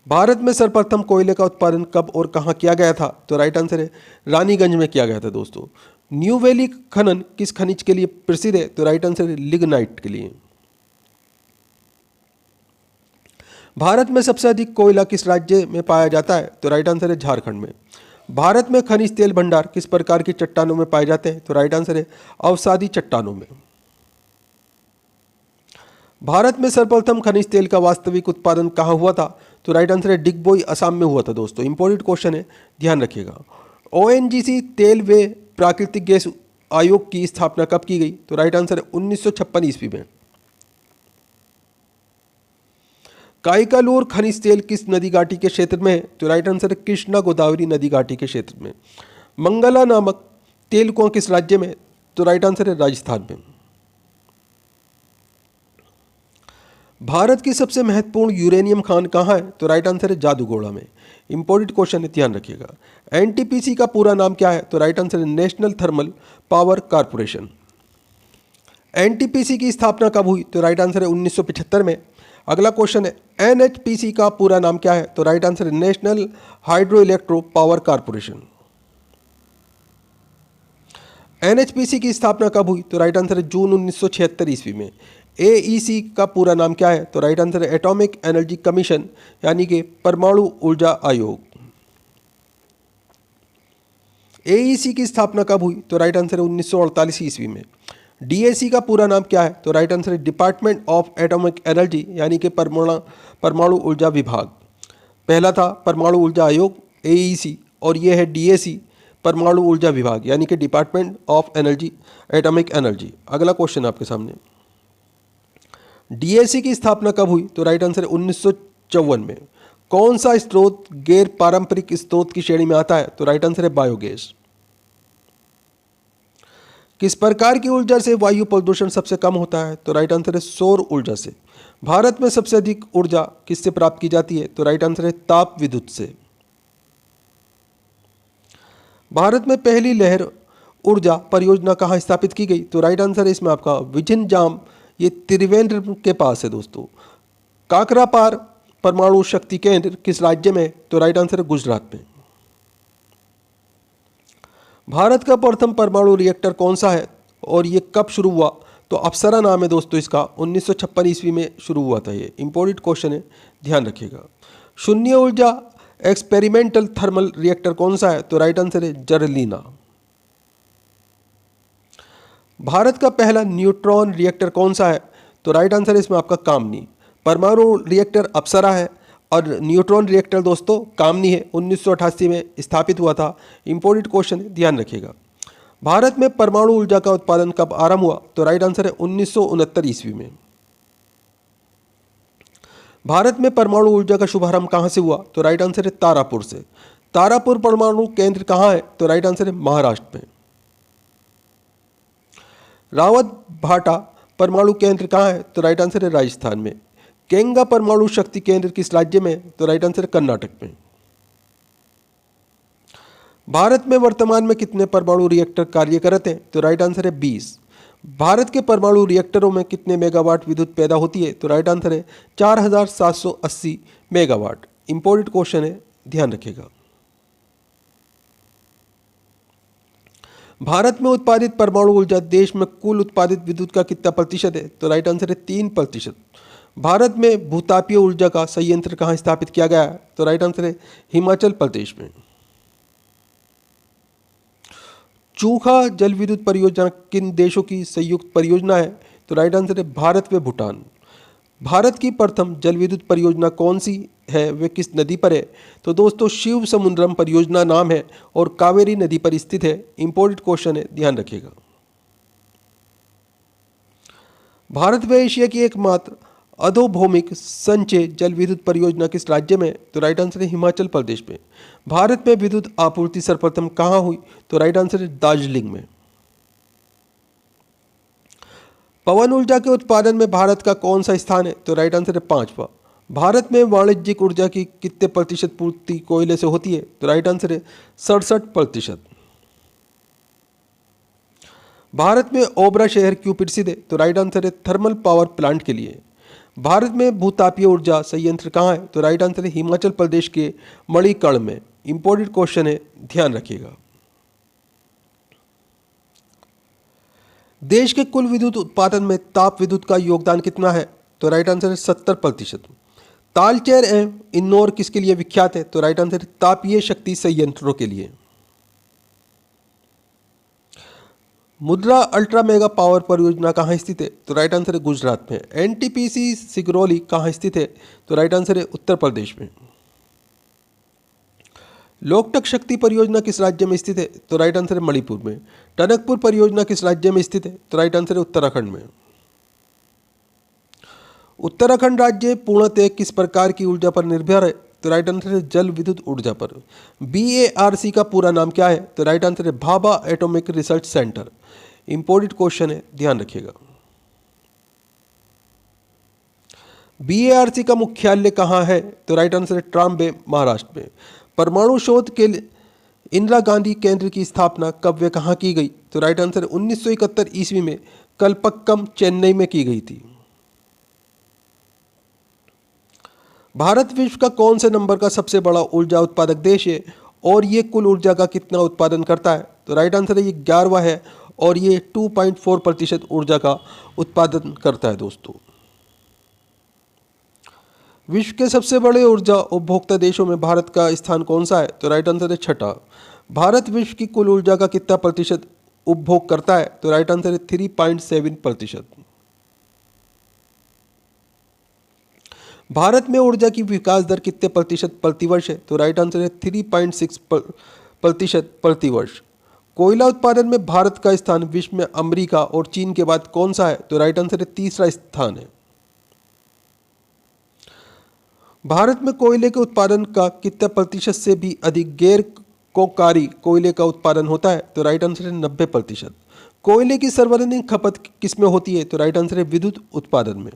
[SPEAKER 1] भारत में सर्वप्रथम कोयले का उत्पादन कब और कहां किया गया था? तो राइट आंसर है रानीगंज में किया गया था दोस्तों। न्यू वैली खनन किस खनिज के लिए प्रसिद्ध है? तो राइट आंसर है लिग्नाइट के लिए। भारत में सबसे अधिक कोयला किस राज्य में पाया जाता है? तो राइट आंसर है झारखंड में। भारत में खनिज तेल भंडार किस प्रकार की चट्टानों में पाए जाते हैं? तो राइट आंसर है अवसादी चट्टानों में। भारत में सर्वप्रथम खनिज तेल का वास्तविक उत्पादन कहाँ हुआ था? तो राइट आंसर है डिगबोई, असम में हुआ था दोस्तों। इंपॉर्टेंट क्वेश्चन है, ध्यान रखिएगा। ओएनजीसी तेल व प्राकृतिक गैस आयोग की स्थापना कब की गई? तो राइट आंसर है 1956 ईस्वी में। काइकालूर खनिज तेल किस नदी घाटी के क्षेत्र में है? तो राइट आंसर है कृष्णा गोदावरी नदी घाटी के क्षेत्र में। मंगला नामक तेल कुआं किस राज्य में? तो राइट आंसर है राजस्थान में। भारत की सबसे महत्वपूर्ण यूरेनियम खान कहाँ है? तो राइट आंसर है जादूगोड़ा में। इंपॉर्टेंट क्वेश्चन है, ध्यान रखिएगा। एनटीपीसी का पूरा नाम क्या है? तो राइट आंसर है national thermal power corporation. NTPC की स्थापना कब हुई? तो राइट आंसर है 1975 में। अगला क्वेश्चन है, एनएचपीसी का पूरा नाम क्या है? तो राइट आंसर है national hydro electro power corporation. NHPC की स्थापना कब हुई? तो राइट आंसर है जून 1976 ईस्वी में। एईसी का पूरा नाम क्या है? तो राइट आंसर है एटॉमिक एनर्जी कमीशन, यानी कि परमाणु ऊर्जा आयोग। एईसी की स्थापना कब हुई? तो राइट आंसर है 1948 ईस्वी में। डीएसी का पूरा नाम क्या है? तो राइट आंसर है डिपार्टमेंट ऑफ एटॉमिक एनर्जी, यानी कि परमाणु ऊर्जा विभाग। पहला था परमाणु ऊर्जा आयोग एईसी, और ये है डीएसी परमाणु ऊर्जा विभाग, यानी कि department of energy atomic energy. अगला क्वेश्चन आपके सामने, डीएसी की स्थापना कब हुई? तो राइट आंसर है 1954 में। कौन सा स्रोत गैर पारंपरिक स्रोत की श्रेणी में आता है? तो राइट आंसर है बायोगैस। किस प्रकार की ऊर्जा से वायु प्रदूषण सबसे कम होता है? तो राइट आंसर है सौर ऊर्जा से। भारत में सबसे अधिक ऊर्जा किससे प्राप्त की जाती है? तो राइट आंसर है ताप विद्युत से। भारत में पहली लहर ऊर्जा परियोजना कहाँ स्थापित की गई? तो राइट आंसर है इसमें आपका विझनजाम, ये त्रिवेंद्र के पास है दोस्तों। काकरापार परमाणु शक्ति केंद्र किस राज्य में? तो राइट आंसर है गुजरात में। भारत का प्रथम परमाणु रिएक्टर कौन सा है और ये कब शुरू हुआ? तो अप्सरा नाम है दोस्तों इसका। 1956 ईस्वी में शुरू हुआ था ये। इंपॉर्टेंट क्वेश्चन है, ध्यान रखिएगा। शून्य ऊर्जा एक्सपेरिमेंटल थर्मल रिएक्टर कौन सा है? तो राइट आंसर है जर्लिना। भारत का पहला न्यूट्रॉन रिएक्टर कौन सा है? तो राइट आंसर है इसमें आपका कामनी। परमाणु रिएक्टर अप्सरा है और न्यूट्रॉन रिएक्टर दोस्तों कामनी है, 1988 में स्थापित हुआ था। इंपॉर्टेंट क्वेश्चन है, ध्यान रखिएगा। भारत में परमाणु ऊर्जा का उत्पादन कब आरंभ हुआ? तो राइट आंसर है 1969 ईस्वी में। भारत में परमाणु ऊर्जा का शुभारंभ कहाँ से हुआ? तो राइट आंसर है तारापुर से। तारापुर परमाणु केंद्र कहाँ है? तो राइट आंसर है महाराष्ट्र में। रावत भाटा परमाणु केंद्र कहाँ है? तो राइट आंसर है राजस्थान में। केंगा परमाणु शक्ति केंद्र किस राज्य में? तो राइट आंसर है कर्नाटक में। भारत में वर्तमान में कितने परमाणु रिएक्टर कार्यरत हैं? तो राइट आंसर है 20। भारत के परमाणु रिएक्टरों में कितने मेगावाट विद्युत पैदा होती है? तो राइट आंसर है 4780 मेगावाट। इंपॉर्टेंट क्वेश्चन है, ध्यान रखिएगा। भारत में उत्पादित परमाणु ऊर्जा देश में कुल उत्पादित विद्युत का कितना प्रतिशत है? तो राइट आंसर है 3%। भारत में भूतापीय ऊर्जा का संयंत्र कहाँ स्थापित किया गया है? तो राइट आंसर है हिमाचल प्रदेश में। चूखा जल विद्युत परियोजना किन देशों की संयुक्त परियोजना है? तो राइट आंसर है भारत व भूटान। भारत की प्रथम जल विद्युत परियोजना कौन सी है, वे किस नदी पर है? तो दोस्तों शिव समुद्रम परियोजना नाम है और कावेरी नदी पर स्थित है। इंपॉर्टेंट क्वेश्चन है, ध्यान रखिएगा। भारत व एशिया की एकमात्र अधोभौमिक संचय जल विद्युत परियोजना किस राज्य में? तो राइट आंसर है हिमाचल प्रदेश में। भारत में विद्युत आपूर्ति सर्वप्रथम कहाँ हुई? तो राइट आंसर है दार्जिलिंग में। पवन ऊर्जा के उत्पादन में भारत का कौन सा स्थान है? तो राइट आंसर है 5वां। भारत में वाणिज्यिक ऊर्जा की कितने प्रतिशत पूर्ति कोयले से होती है? तो राइट आंसर है 67%। भारत में ओबरा शहर क्यों प्रसिद्ध है? तो राइट आंसर है थर्मल पावर प्लांट के लिए। भारत में भूतापीय ऊर्जा संयंत्र कहाँ है? तो राइट आंसर है हिमाचल प्रदेश के मणिकर्ण में। इंपॉर्टेंट क्वेश्चन है, ध्यान रखिएगा। देश के कुल विद्युत उत्पादन में ताप विद्युत का योगदान कितना है? तो राइट आंसर है 70%। तालचेर एवं इंदौर किसके लिए विख्यात है? तो राइट आंसर है तापीय शक्ति संयंत्रों के लिए। मुद्रा अल्ट्रा मेगा पावर परियोजना कहाँ स्थित है? तो राइट आंसर है गुजरात में। एनटीपीसी सिगरौली कहाँ स्थित है? तो राइट आंसर है उत्तर प्रदेश में। लोकटक शक्ति परियोजना किस राज्य में स्थित है? तो राइट आंसर है मणिपुर में। टनकपुर परियोजना किस राज्य में स्थित है? तो राइट आंसर है उत्तराखंड में। उत्तराखंड राज्य पूर्णतः किस प्रकार की ऊर्जा पर निर्भर है? तो राइट आंसर है जल विद्युत ऊर्जा पर। BARC का पूरा नाम क्या है? तो राइट आंसर है Bhabha atomic research centre. Important question है, ध्यान रखिएगा। BARC का मुख्यालय कहाँ है? तो राइट आंसर है ट्राम्बे, महाराष्ट्र में। परमाणु शोध के लिए इंदिरा गांधी केंद्र की स्थापना कब व कहाँ की गई? तो राइट आंसर 1971 ईस्वी में कलपक्कम, चेन्नई में की गई थी। भारत विश्व का कौन से नंबर का सबसे बड़ा ऊर्जा उत्पादक देश है और ये कुल ऊर्जा का कितना उत्पादन करता है? तो राइट आंसर है ये 11वां है और ये 2.4% ऊर्जा का उत्पादन करता है दोस्तों। विश्व के सबसे बड़े ऊर्जा उपभोक्ता देशों में भारत का स्थान कौन सा है? तो राइट आंसर है 6ठा। भारत विश्व की कुल ऊर्जा का कितना प्रतिशत उपभोग करता है? तो राइट आंसर है 3.7%। भारत में ऊर्जा की विकास दर कितने प्रतिशत प्रतिवर्ष है? तो राइट आंसर है 3.6% प्रतिवर्ष। कोयला उत्पादन में भारत का स्थान विश्व में अमेरिका और चीन के बाद कौन सा है? तो राइट आंसर है 3रा स्थान है। भारत में कोयले के उत्पादन का कितने प्रतिशत से भी अधिक गैर कोकारी कोयले का उत्पादन होता है? तो राइट आंसर है 90%। कोयले की सर्वाधिक खपत किस में होती है? तो राइट आंसर है विद्युत उत्पादन में।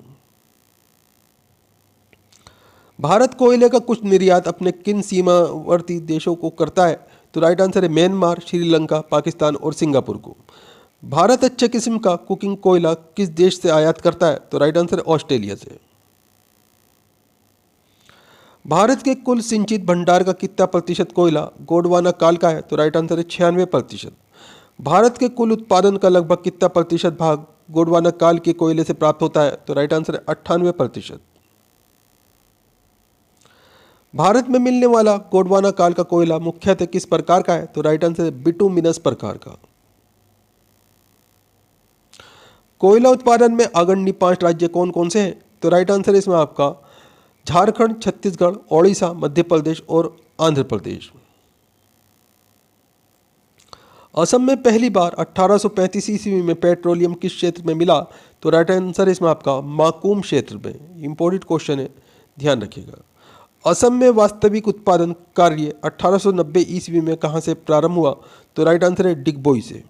[SPEAKER 1] भारत कोयले का कुछ निर्यात अपने किन सीमावर्ती देशों को करता है? तो राइट आंसर है म्यांमार, श्रीलंका, पाकिस्तान और सिंगापुर को। भारत अच्छे किस्म का कुकिंग कोयला किस देश से आयात करता है? तो राइट आंसर है ऑस्ट्रेलिया से। भारत के कुल सिंचित भंडार का कितना प्रतिशत कोयला गोंडवाना काल का है? तो राइट आंसर है 96%। भारत के कुल उत्पादन का लगभग कितना प्रतिशत भाग गोंडवाना काल के कोयले से प्राप्त होता है? तो राइट आंसर है 98%। भारत में मिलने वाला गोंडवाना काल का कोयला मुख्यतः किस प्रकार का है? तो राइट आंसर है बिटुमिनस प्रकार का। कोयला उत्पादन में अग्रणी 5 राज्य कौन कौन से हैं? तो राइट आंसर है इसमें आपका झारखंड, छत्तीसगढ़, ओडिशा, मध्य प्रदेश और आंध्र प्रदेश। असम में पहली बार 1835 ईस्वी में पेट्रोलियम किस क्षेत्र में मिला? तो राइट आंसर है इसमें आपका माकूम क्षेत्र में। इंपॉर्टेंट क्वेश्चन है, ध्यान रखिएगा। असम में वास्तविक उत्पादन कार्य 1890 ईस्वी में कहां से प्रारंभ हुआ? तो राइट आंसर है डिगबोई से।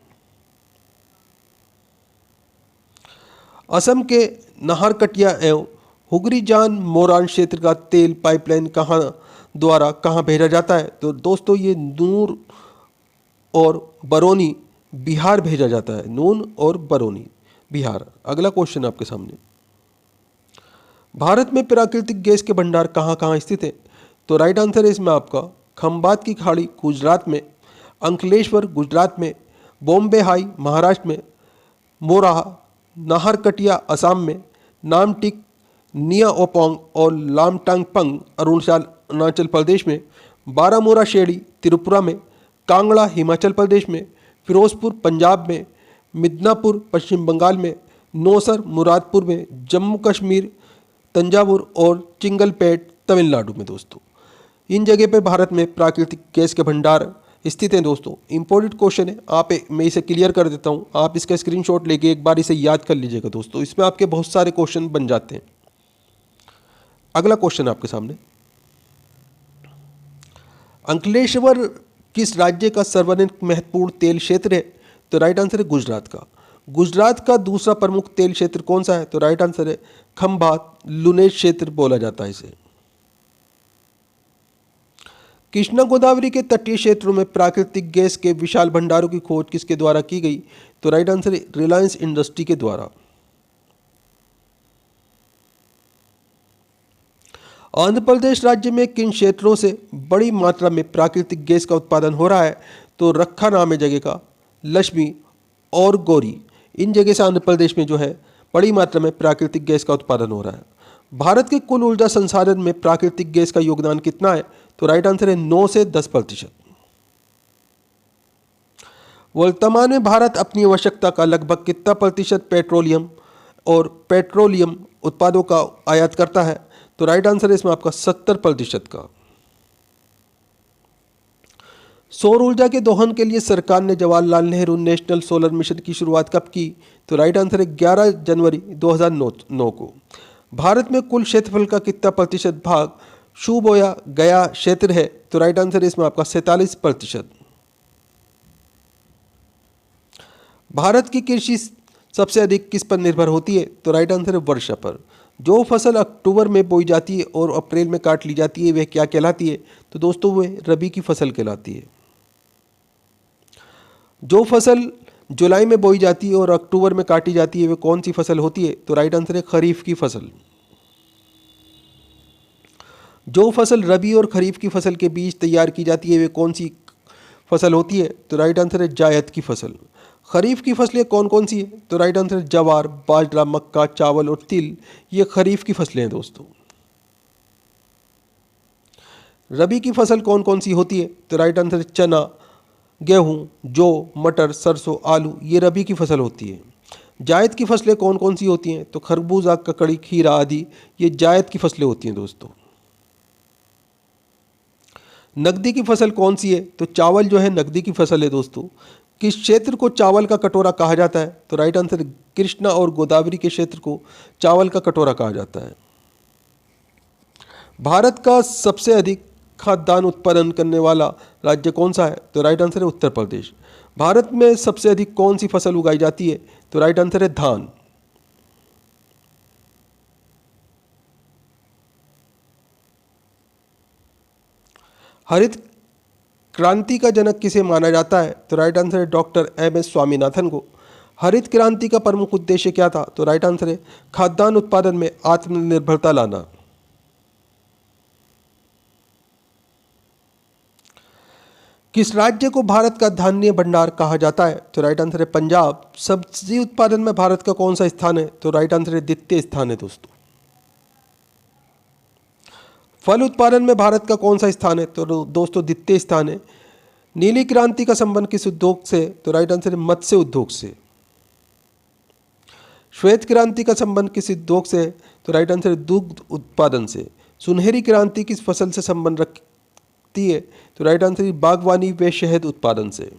[SPEAKER 1] असम के नाहरकटिया एवं हुगरीजान मोरान क्षेत्र का तेल पाइपलाइन कहां भेजा जाता है? तो दोस्तों ये नून और बरौनी बिहार भेजा जाता है। नून और बरौनी बिहार। अगला क्वेश्चन आपके सामने, भारत में प्राकृतिक गैस के भंडार कहाँ कहाँ स्थित है? तो राइट आंसर है इसमें आपका खंबात की खाड़ी गुजरात में, अंकलेश्वर गुजरात में, बॉम्बे हाई महाराष्ट्र में, मोराह नाहरकटिया असम में, नामटिक नियाओपोंग और लामटांगपंग अरुणाचल प्रदेश में, बारामूला शेड़ी त्रिपुरा में, कांगड़ा हिमाचल प्रदेश में, फिरोजपुर पंजाब में, मिदनापुर पश्चिम बंगाल में, नौसर मुरादपुर में, जम्मू कश्मीर तंजावुर और चिंगलपेट तमिलनाडु में। दोस्तों इन जगह पे भारत में प्राकृतिक गैस के भंडार स्थित हैं। दोस्तों इंपॉर्टेंट क्वेश्चन है, मैं इसे क्लियर कर देता हूँ, आप इसका स्क्रीनशॉट लेके एक बार इसे याद कर लीजिएगा। दोस्तों इसमें आपके बहुत सारे क्वेश्चन बन जाते हैं। अगला क्वेश्चन आपके सामने, अंकलेश्वर किस राज्य का सर्वाधिक महत्वपूर्ण तेल क्षेत्र है? तो राइट आंसर है गुजरात का। गुजरात का दूसरा प्रमुख तेल क्षेत्र कौन सा है? तो राइट आंसर है खंभात लुनेज क्षेत्र बोला जाता है इसे। कृष्णा गोदावरी के तटीय क्षेत्रों में प्राकृतिक गैस के विशाल भंडारों की खोज किसके द्वारा की गई? तो राइट आंसर है रिलायंस इंडस्ट्री के द्वारा। आंध्र प्रदेश राज्य में किन क्षेत्रों से बड़ी मात्रा में प्राकृतिक गैस का उत्पादन हो रहा है? तो रखा नाम है जगह का, लक्ष्मी और गौरी, इन जगह से आंध्र प्रदेश में जो है बड़ी मात्रा में प्राकृतिक गैस का उत्पादन हो रहा है। भारत के कुल ऊर्जा संसाधन में प्राकृतिक गैस का योगदान कितना है? तो राइट आंसर है 9 से 10%। वर्तमान में भारत अपनी आवश्यकता का लगभग कितना प्रतिशत पेट्रोलियम उत्पादों का आयात करता है? तो राइट आंसर है इसमें आपका 70% का। सौर ऊर्जा के दोहन के लिए सरकार ने Jawaharlal Nehru national solar mission की शुरुआत कब की? तो राइट आंसर है 11 जनवरी 2009 को। भारत में कुल क्षेत्रफल का कितना प्रतिशत भाग शू बोया गया क्षेत्र है? तो राइट आंसर है इसमें आपका 47%। भारत की कृषि सबसे अधिक किस पर निर्भर होती है? तो राइट आंसर है वर्षा पर। जो फसल अक्टूबर में बोई जाती है और अप्रैल में काट ली जाती है वह क्या कहलाती है? तो दोस्तों वह रबी की फसल कहलाती है। जो फसल जुलाई में बोई जाती है और अक्टूबर में काटी जाती है वह कौन सी फसल होती है? तो राइट आंसर है खरीफ की फसल। जो फसल रबी और खरीफ की फसल के बीच तैयार की जाती है वह कौन सी फसल होती है? तो राइट आंसर है जायद की फसल। खरीफ की फसलें कौन कौन सी है? तो राइट आंसर है जवार, बाजरा, मक्का, चावल और तिल, ये खरीफ की फसलें हैं। दोस्तों रबी की फसल कौन कौन सी होती है? तो राइट आंसर है चना, गेहूं, जौ, मटर, सरसों, आलू, ये रबी की फसल होती है। जायद की फसलें कौन कौन सी होती हैं? तो खरबूजा, ककड़ी, खीरा आदि, ये जायद की फसलें होती हैं। दोस्तों नकदी की फसल कौन सी है? तो चावल जो है नकदी की फसल है। दोस्तों किस क्षेत्र को चावल का कटोरा कहा जाता है? तो राइट आंसर कृष्णा और गोदावरी के क्षेत्र को चावल का कटोरा कहा जाता है। भारत का सबसे अधिक खाद्यान्न उत्पादन करने वाला राज्य कौन सा है? तो राइट आंसर है उत्तर प्रदेश। भारत में सबसे अधिक कौन सी फसल उगाई जाती है? तो राइट आंसर है धान। हरित क्रांति का जनक किसे माना जाता है? तो राइट आंसर है डॉक्टर एम.एस. स्वामीनाथन को। हरित क्रांति का प्रमुख उद्देश्य क्या था? तो राइट आंसर है खाद्यान्न उत्पादन में आत्मनिर्भरता लाना। किस राज्य को भारत का धान्य भंडार कहा जाता है? तो राइट आंसर है पंजाब। सब्जी उत्पादन में भारत का कौन सा स्थान है? तो राइट आंसर है द्वितीय स्थान है। दोस्तों फल उत्पादन में भारत का कौन सा स्थान है? तो दोस्तों द्वितीय स्थान है। नीली क्रांति का संबंध किस उद्योग से? तो राइट आंसर है मत्स्य उद्योग से। श्वेत क्रांति का संबंध किस उद्योग से? तो राइट आंसर है दुग्ध उत्पादन से। सुनहरी क्रांति किस फसल से संबंध रखती है? तो राइट आंसर है बागवानी व शहद उत्पादन से।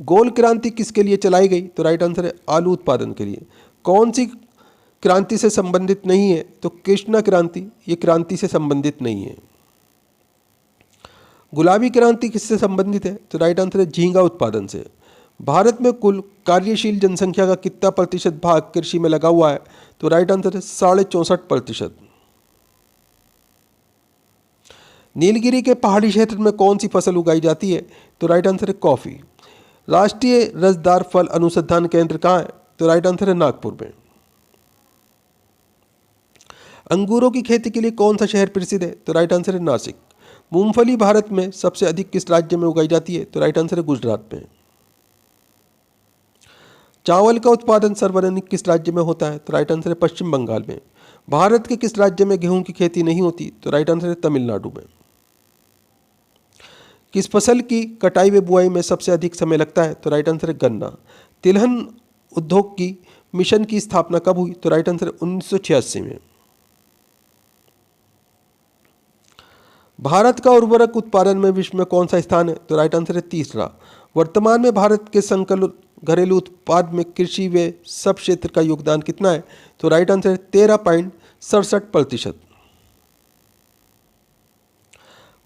[SPEAKER 1] गोल क्रांति किसके लिए चलाई गई? तो राइट आंसर है आलू उत्पादन के लिए। कौन सी क्रांति से संबंधित नहीं है? तो कृष्णा क्रांति, ये क्रांति से संबंधित नहीं है। गुलाबी क्रांति किससे संबंधित है? तो राइट आंसर है झींगा उत्पादन से। भारत में कुल कार्यशील जनसंख्या का कितना प्रतिशत भाग कृषि में लगा हुआ है? तो राइट आंसर है 64.5%। नीलगिरी के पहाड़ी क्षेत्र में कौन सी फसल उगाई जाती है? तो राइट आंसर है कॉफी। राष्ट्रीय रसदार फल अनुसंधान केंद्र कहाँ है? तो राइट आंसर है नागपुर में। अंगूरों की खेती के लिए कौन सा शहर प्रसिद्ध है? तो राइट आंसर है नासिक। मूंगफली भारत में सबसे अधिक किस राज्य में उगाई जाती है? तो राइट आंसर है गुजरात में। चावल का उत्पादन सर्वाधिक किस राज्य में होता है? तो राइट आंसर है पश्चिम बंगाल में। भारत के किस राज्य में गेहूं की खेती नहीं होती? तो राइट आंसर है तमिलनाडु में। किस फसल की कटाई व बुआई में सबसे अधिक समय लगता है? तो राइट आंसर है गन्ना। तिलहन उद्योग की मिशन की स्थापना कब हुई? तो राइट आंसर है 1986 में। भारत का उर्वरक उत्पादन में विश्व में कौन सा स्थान है? तो राइट आंसर है तीसरा। वर्तमान में भारत के सकल घरेलू उत्पाद में कृषि व सब क्षेत्र का योगदान कितना है? तो राइट आंसर है 13.67%।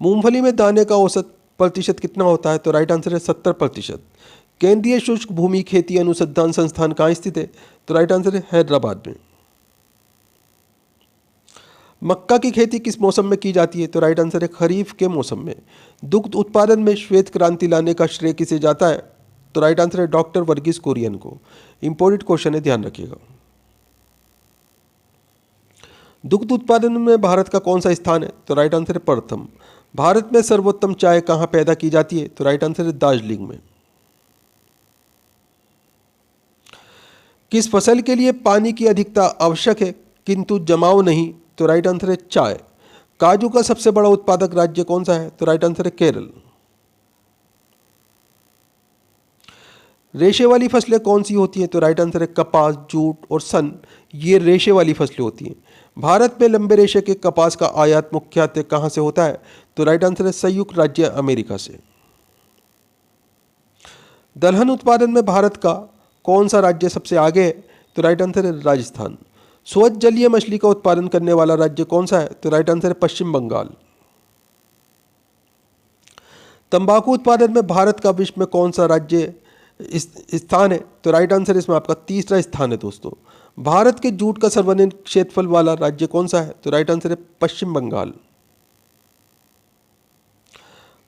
[SPEAKER 1] मूंगफली में दाने का औसत प्रतिशत कितना होता है? तो राइट आंसर है 70%। केंद्रीय शुष्क भूमि खेती अनुसंधान संस्थान कहाँ स्थित है? तो राइट आंसर है हैदराबाद में। मक्का की खेती किस मौसम में की जाती है? तो राइट आंसर है खरीफ के मौसम में। दुग्ध उत्पादन में श्वेत क्रांति लाने का श्रेय किसे जाता है? तो राइट आंसर है डॉक्टर वर्गीस कुरियन को। इंपॉर्टेंट क्वेश्चन है, ध्यान रखिएगा। दुग्ध उत्पादन में भारत का कौन सा स्थान है? तो राइट आंसर है प्रथम। भारत में सर्वोत्तम चाय कहाँ पैदा की जाती है? तो राइट आंसर है दार्जिलिंग में। किस फसल के लिए पानी की अधिकता आवश्यक है किंतु जमाव नहीं? तो राइट आंसर है चाय। काजू का सबसे बड़ा उत्पादक राज्य कौन सा है? तो राइट आंसर है केरल। रेशे वाली फसलें कौन सी होती हैं? तो राइट आंसर है कपास, जूट और सन, ये रेशे वाली फसलें होती हैं। भारत में लंबे रेशे के कपास का आयात मुख्यतः कहाँ से होता है? तो राइट आंसर है संयुक्त राज्य अमेरिका से। दलहन उत्पादन में भारत का कौन सा राज्य सबसे आगे है? तो राइट आंसर है राजस्थान। स्वच्छ जलीय मछली का उत्पादन करने वाला राज्य कौन सा है? तो राइट आंसर है पश्चिम बंगाल। तंबाकू उत्पादन में भारत का विश्व में कौन सा राज्य स्थान है? तो राइट आंसर इसमें आपका तीसरा स्थान है दोस्तों। भारत के जूट का सर्वाधिक क्षेत्रफल वाला राज्य कौन सा है? तो राइट आंसर है पश्चिम बंगाल।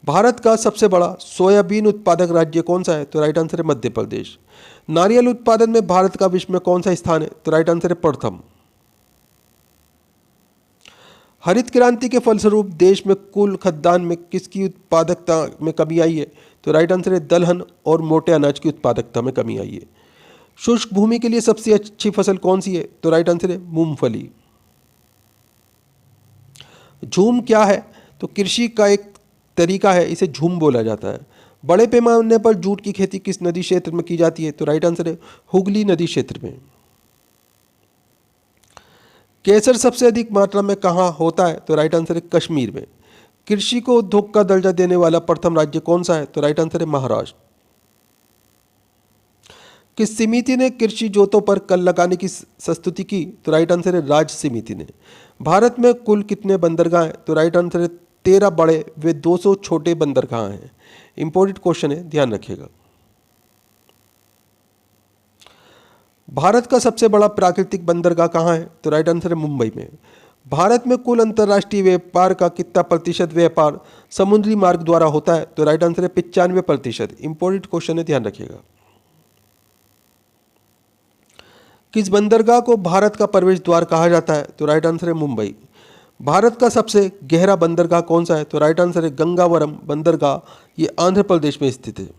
[SPEAKER 1] भारत का सबसे बड़ा सोयाबीन उत्पादक राज्य कौन सा है? तो राइट आंसर है मध्य प्रदेश। नारियल उत्पादन में भारत का विश्व में कौन सा स्थान है? तो राइट आंसर है प्रथम। हरित क्रांति के फलस्वरूप देश में कुल खाद्यान्न में किसकी उत्पादकता में कमी आई है? तो राइट आंसर है दलहन और मोटे अनाज की उत्पादकता में कमी आई है। शुष्क भूमि के लिए सबसे अच्छी फसल कौन सी है? तो राइट आंसर है मूंगफली। झूम क्या है? तो कृषि का एक तरीका है, इसे झूम बोला जाता है। बड़े पैमाने पर जूट की खेती किस नदी क्षेत्र में की जाती है? तो राइट आंसर है हुगली नदी क्षेत्र में। केसर सबसे अधिक मात्रा में कहाँ होता है? तो राइट आंसर है कश्मीर में। कृषि को उद्योग का दर्जा देने वाला प्रथम राज्य कौन सा है? तो राइट आंसर है महाराष्ट्र। किस समिति ने कृषि जोतों पर कर लगाने की प्रस्तुति की? तो राइट आंसर है राज्य समिति ने। भारत में कुल कितने बंदरगाह हैं? तो राइट आंसर है 13 बड़े व 200 छोटे बंदरगाह हैं। इंपॉर्टेंट क्वेश्चन है, ध्यान रखिएगा। भारत का सबसे बड़ा प्राकृतिक बंदरगाह कहाँ है? तो राइट आंसर है मुंबई में। भारत में कुल अंतर्राष्ट्रीय व्यापार का कितना प्रतिशत व्यापार समुद्री मार्ग द्वारा होता है? तो राइट आंसर है 95%। इंपॉर्टेंट क्वेश्चन है, ध्यान रखिएगा। किस बंदरगाह को भारत का प्रवेश द्वार कहा जाता है? तो राइट आंसर है मुंबई। भारत का सबसे गहरा बंदरगाह कौन सा है? तो राइट आंसर है गंगावरम बंदरगाह, ये आंध्र प्रदेश में स्थित है।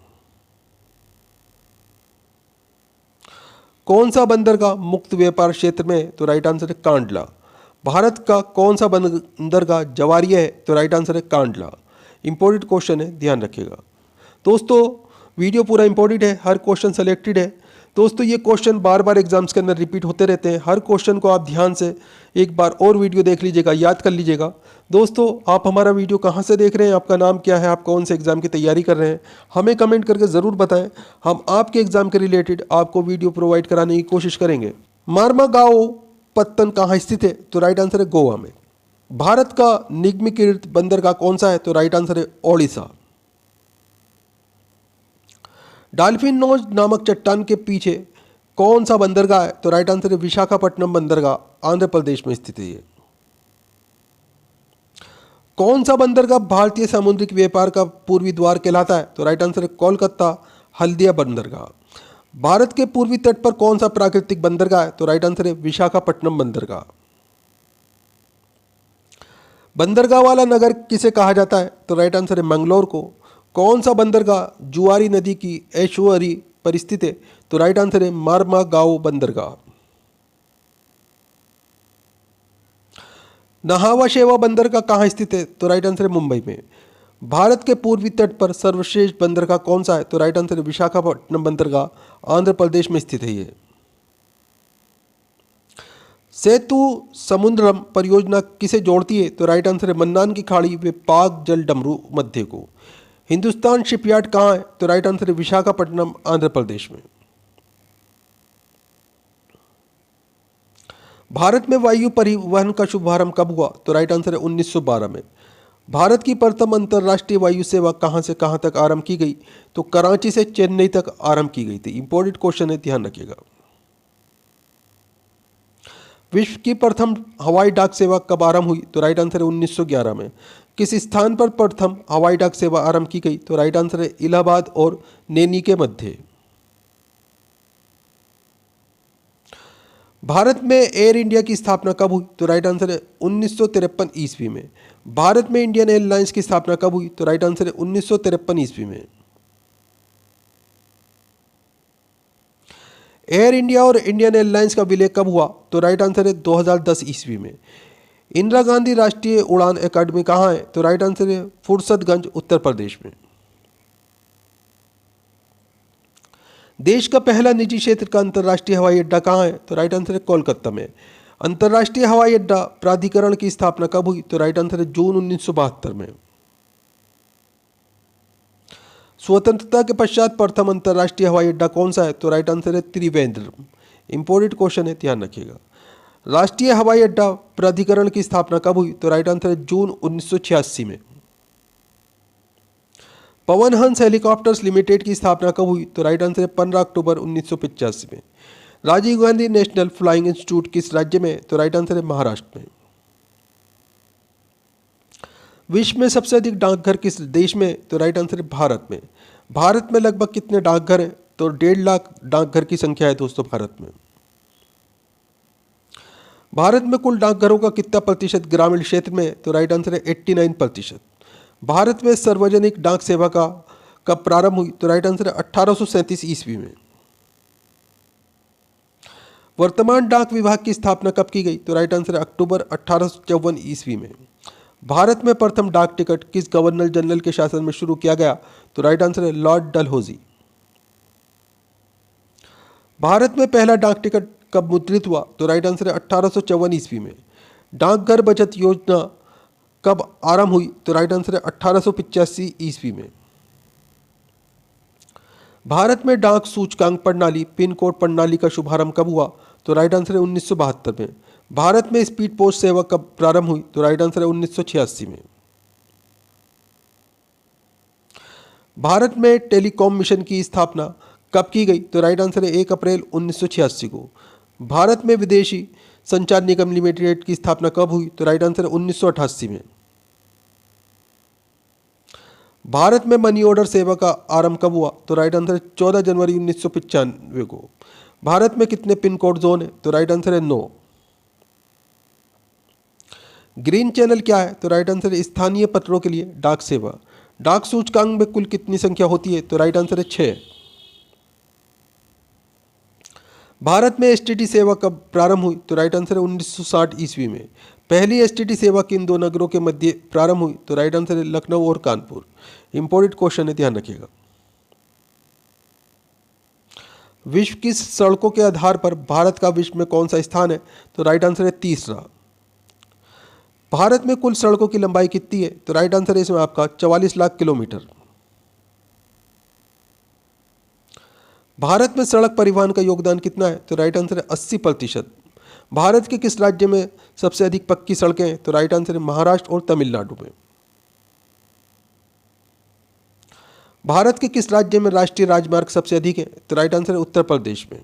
[SPEAKER 1] कौन सा बंदरगाह मुक्त व्यापार क्षेत्र में है? तो राइट आंसर है कांडला। भारत का कौन सा बंदरगाह जवारिया है? तो राइट आंसर है कांडला। इंपॉर्टेंट क्वेश्चन है, ध्यान रखिएगा। दोस्तों वीडियो पूरा इंपॉर्टेंट है, हर क्वेश्चन सेलेक्टेड है। दोस्तों ये क्वेश्चन बार बार एग्जाम्स के अंदर रिपीट होते रहते हैं। हर क्वेश्चन को आप ध्यान से एक बार और वीडियो देख लीजिएगा, याद कर लीजिएगा। दोस्तों आप हमारा वीडियो कहाँ से देख रहे हैं, आपका नाम क्या है, आप कौन से एग्ज़ाम की तैयारी कर रहे हैं, हमें कमेंट करके ज़रूर बताएं। हम आपके एग्ज़ाम के रिलेटेड आपको वीडियो प्रोवाइड कराने की कोशिश करेंगे। मार्मागाओ पत्तन कहाँ स्थित है? तो राइट आंसर है गोवा में। भारत का निगमीकृत बंदरगाह कौन सा है? तो राइट आंसर है ओडिशा। डॉल्फिन नोज नामक चट्टान के पीछे कौन सा बंदरगाह है? तो राइट आंसर है विशाखापट्टनम बंदरगाह, आंध्र प्रदेश में स्थित है ये। कौन सा बंदरगाह भारतीय सामुद्रिक व्यापार का पूर्वी द्वार कहलाता है? तो राइट आंसर है कोलकाता हल्दिया बंदरगाह। भारत के पूर्वी तट पर कौन सा प्राकृतिक बंदरगाह है? तो राइट आंसर है विशाखापट्टनम बंदरगाह। बंदरगाह वाला नगर किसे कहा जाता है? तो राइट आंसर है मंगलोर को। कौन सा बंदरगाह जुआरी नदी की एशुअरी पर स्थित है? तो राइट आंसर है मार्मागाओ बंदरगाह। नहावा शेवा बंदरगाह कहाँ स्थित है? तो राइट आंसर है मुंबई में। भारत के पूर्वी तट पर सर्वश्रेष्ठ बंदरगाह कौन सा है? तो राइट आंसर है विशाखापट्टनम बंदरगाह, आंध्र प्रदेश में स्थित है ये। सेतु समुद्रम परियोजना किसे जोड़ती है? तो राइट आंसर है मन्नान की खाड़ी व पाक जल डमरू मध्य को। हिंदुस्तान शिपयार्ड कहाँ है? तो राइट आंसर है विशाखापट्टनम, आंध्र प्रदेश में। भारत में वायु परिवहन का शुभारंभ कब हुआ? तो राइट आंसर है 1912 में। भारत की प्रथम अंतर्राष्ट्रीय वायु सेवा कहाँ से कहाँ तक आरंभ की गई? तो कराची से चेन्नई तक आरंभ की गई थी। इंपॉर्टेंट क्वेश्चन है, ध्यान रखिएगा। विश्व की प्रथम हवाई डाक सेवा कब आरंभ हुई? तो राइट आंसर है 1911 में। किस स्थान पर प्रथम हवाई डाक सेवा आरंभ की गई? तो राइट आंसर है इलाहाबाद और नैनी के मध्य। भारत में एयर इंडिया की स्थापना कब हुई? तो राइट आंसर है 1953 ईस्वी में। भारत में इंडियन एयरलाइंस की स्थापना कब हुई? तो राइट आंसर है 1953 ईस्वी में। एयर इंडिया और इंडियन एयरलाइंस का विलय कब हुआ? तो राइट आंसर है 2010 ईस्वी में। इंदिरा गांधी राष्ट्रीय उड़ान अकादमी कहाँ है? तो राइट आंसर है फुर्सतगंज, उत्तर प्रदेश में। देश का पहला निजी क्षेत्र का अंतर्राष्ट्रीय हवाई अड्डा कहाँ है? तो राइट आंसर है कोलकाता में। अंतर्राष्ट्रीय हवाई अड्डा प्राधिकरण की स्थापना कब हुई? तो राइट आंसर है जून 1972 में। स्वतंत्रता के पश्चात प्रथम अंतर्राष्ट्रीय हवाई अड्डा कौन सा है? तो राइट आंसर है त्रिवेंद्रम। इंपॉर्टेंट क्वेश्चन है, ध्यान रखिएगा। राष्ट्रीय हवाई अड्डा प्राधिकरण की स्थापना कब हुई? तो राइट आंसर है जून 1986 में। पवन हंस हेलीकॉप्टर्स लिमिटेड की स्थापना कब हुई? तो राइट आंसर है 15 अक्टूबर 1985 में। Rajiv Gandhi national flying institute किस राज्य में? तो राइट आंसर है महाराष्ट्र में। विश्व में सबसे अधिक डाकघर किस देश में? तो राइट आंसर है भारत में। भारत में लगभग कितने डाकघर हैं? तो 1.5 लाख डाकघर की संख्या है दोस्तों भारत में। भारत में कुल डाकघरों का कितना प्रतिशत ग्रामीण क्षेत्र में? तो राइट आंसर है 89%। भारत में सार्वजनिक डाक सेवा का कब प्रारंभ हुई? तो राइट आंसर है 1837 ईस्वी में। वर्तमान डाक विभाग की स्थापना कब की गई? तो राइट आंसर है अक्टूबर 1854 ईस्वी में। भारत में प्रथम डाक टिकट किस गवर्नर जनरल के शासन में शुरू किया गया? तो राइट आंसर है लॉर्ड डलहौजी। भारत में पहला डाक टिकट कब मुद्रित हुआ? तो राइट आंसर है 1854 ईस्वी में। डाकघर बचत योजना कब आरंभ हुई? तो राइट आंसर है 1885 ईस्वी में। भारत में डाक सूचकांक प्रणाली पिन कोड प्रणाली का शुभारंभ कब हुआ? तो राइट आंसर है 1972 में। भारत में स्पीड पोस्ट सेवा कब प्रारंभ हुई? तो राइट आंसर है 1986 में। भारत में टेलीकॉम मिशन की स्थापना कब की गई? तो राइट आंसर है 1 अप्रैल 1986 को। भारत में विदेशी संचार निगम लिमिटेड की स्थापना कब हुई? तो राइट आंसर है 1988 में। भारत में मनी ऑर्डर सेवा का आरंभ कब हुआ? तो राइट आंसर है 14 जनवरी 1995 को। भारत में कितने पिन कोड जोन है? तो राइट आंसर है 9। ग्रीन चैनल क्या है? तो राइट आंसर है स्थानीय पत्रों के लिए डाक सेवा। डाक सूचकांक में कुल कितनी संख्या होती है? तो राइट आंसर है 6। भारत में एसटीडी सेवा कब प्रारंभ हुई? तो राइट आंसर है 1960 ईस्वी में। पहली एसटीटी सेवा किन दो नगरों के मध्य प्रारंभ हुई? तो राइट आंसर है लखनऊ और कानपुर। इंपॉर्टेंट क्वेश्चन है, ध्यान रखिएगा। विश्व की सड़कों के आधार पर भारत का विश्व में कौन सा स्थान है? तो राइट आंसर है तीसरा। भारत में कुल सड़कों की लंबाई कितनी है? तो राइट आंसर है इसमें आपका 44 लाख किलोमीटर। भारत में सड़क परिवहन का योगदान कितना है? तो राइट आंसर है 80%। भारत के किस राज्य में सबसे अधिक पक्की सड़कें हैं? तो राइट आंसर है महाराष्ट्र और तमिलनाडु में। भारत के किस राज्य में राष्ट्रीय राजमार्ग सबसे अधिक है? तो राइट आंसर है उत्तर प्रदेश में।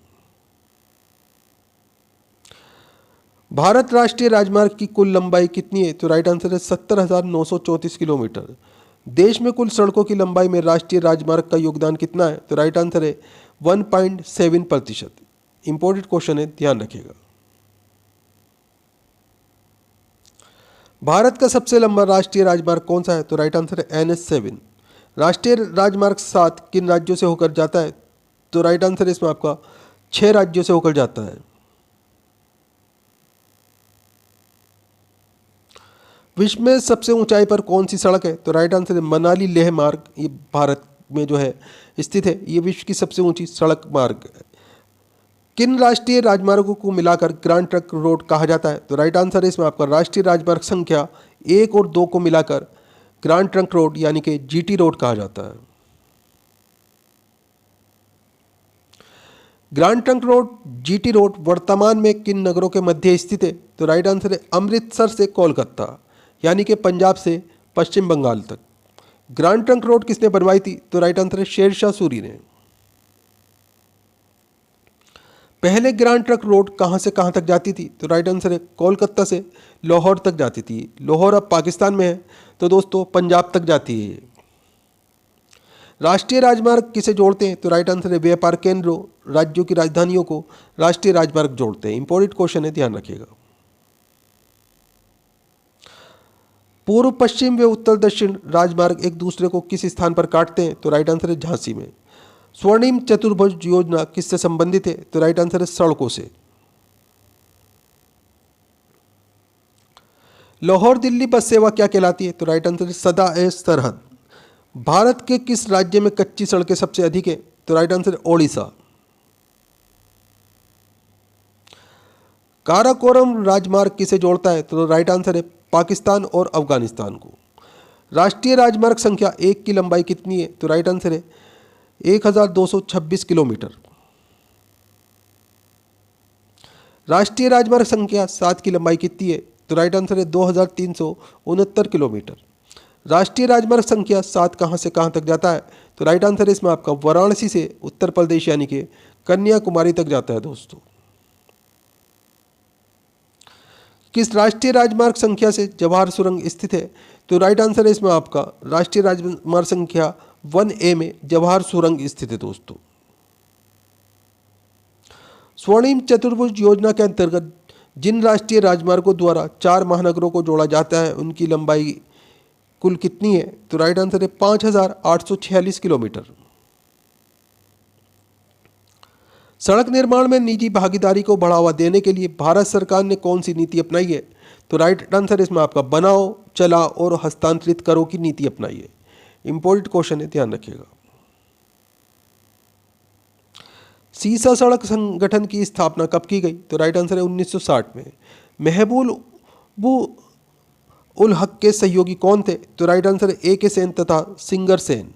[SPEAKER 1] भारत राष्ट्रीय राजमार्ग की कुल लंबाई कितनी है? तो राइट आंसर है 70,934 किलोमीटर। देश में कुल सड़कों की लंबाई में राष्ट्रीय राजमार्ग का योगदान कितना है? तो राइट आंसर है 1.7%। इंपॉर्टेंट क्वेश्चन है, ध्यान रखिएगा। भारत का सबसे लंबा राष्ट्रीय राजमार्ग कौन सा है? तो राइट आंसर है NH7। राष्ट्रीय राजमार्ग 7 किन राज्यों से होकर जाता है? तो राइट आंसर है इसमें आपका 6 राज्यों से होकर जाता है। विश्व में सबसे ऊंचाई पर कौन सी सड़क है? तो राइट आंसर है मनाली लेह मार्ग। ये भारत में जो है स्थित है, ये विश्व की सबसे ऊंची सड़क मार्ग है। किन राष्ट्रीय राजमार्गों को मिलाकर ग्रैंड ट्रंक रोड कहा जाता है? तो राइट आंसर है इसमें आपका राष्ट्रीय राजमार्ग संख्या 1 और 2 को मिलाकर ग्रैंड ट्रंक रोड यानी कि GT रोड कहा जाता है। Grand trunk road GT road वर्तमान में किन नगरों के मध्य स्थित है? तो राइट आंसर है अमृतसर से कोलकाता यानी कि पंजाब से पश्चिम बंगाल तक। ग्रैंड ट्रंक रोड किसने बनवाई थी? तो राइट आंसर है शेरशाह सूरी ने। पहले ग्रैंड ट्रंक रोड कहां से कहां तक जाती थी? तो राइट आंसर है कोलकाता से लाहौर तक जाती थी। लाहौर अब पाकिस्तान में है, तो दोस्तों पंजाब तक जाती है। राष्ट्रीय राजमार्ग किसे जोड़ते हैं? तो राइट आंसर है व्यापार केंद्रों, राज्यों की राजधानियों को राष्ट्रीय राजमार्ग जोड़ते हैं। इंपॉर्टेंट क्वेश्चन है, ध्यान रखिएगा। पूर्व पश्चिम व उत्तर दक्षिण राजमार्ग एक दूसरे को किस स्थान पर काटते हैं? तो राइट आंसर है झांसी में। स्वर्णिम चतुर्भुज योजना किससे संबंधित है? तो राइट आंसर है सड़कों से। लाहौर दिल्ली बस सेवा क्या कहलाती है? तो राइट आंसर है सदा ए सरहद। भारत के किस राज्य में कच्ची सड़कें सबसे अधिक है? तो राइट आंसर है ओडिशा। काराकोरम राजमार्ग किसे जोड़ता है? तो राइट आंसर है पाकिस्तान और अफगानिस्तान को। राष्ट्रीय राजमार्ग संख्या 1 की लंबाई कितनी है? तो राइट आंसर है 1226 किलोमीटर। राष्ट्रीय राजमार्ग संख्या 7 की लंबाई कितनी है? तो राइट आंसर है 2369 किलोमीटर। राष्ट्रीय राजमार्ग संख्या 7 कहां से कहां तक जाता है? तो राइट आंसर है इसमें आपका वाराणसी से उत्तर प्रदेश यानी कि कन्याकुमारी तक जाता है दोस्तों। किस राष्ट्रीय राजमार्ग संख्या से जवाहर सुरंग स्थित है? तो राइट आंसर है इसमें आपका राष्ट्रीय राजमार्ग संख्या 1A में जवाहर सुरंग स्थित है दोस्तों। स्वर्णिम चतुर्भुज योजना के अंतर्गत जिन राष्ट्रीय राजमार्गों द्वारा 4 महानगरों को जोड़ा जाता है उनकी लंबाई कुल कितनी है? तो राइट आंसर है 5846 किलोमीटर। सड़क निर्माण में निजी भागीदारी को बढ़ावा देने के लिए भारत सरकार ने कौन सी नीति अपनाई है? तो राइट आंसर इसमें आपका बनाओ, चलाओ और हस्तांतरित करो की नीति अपनाई है। इंपॉर्टेंट क्वेश्चन है, ध्यान रखिएगा। सीसा सड़क संगठन की स्थापना कब की गई? तो राइट आंसर है 1960 में। महबूब उल हक के सहयोगी कौन थे? तो राइट आंसर है AK सेन तथा सिंगर सेन।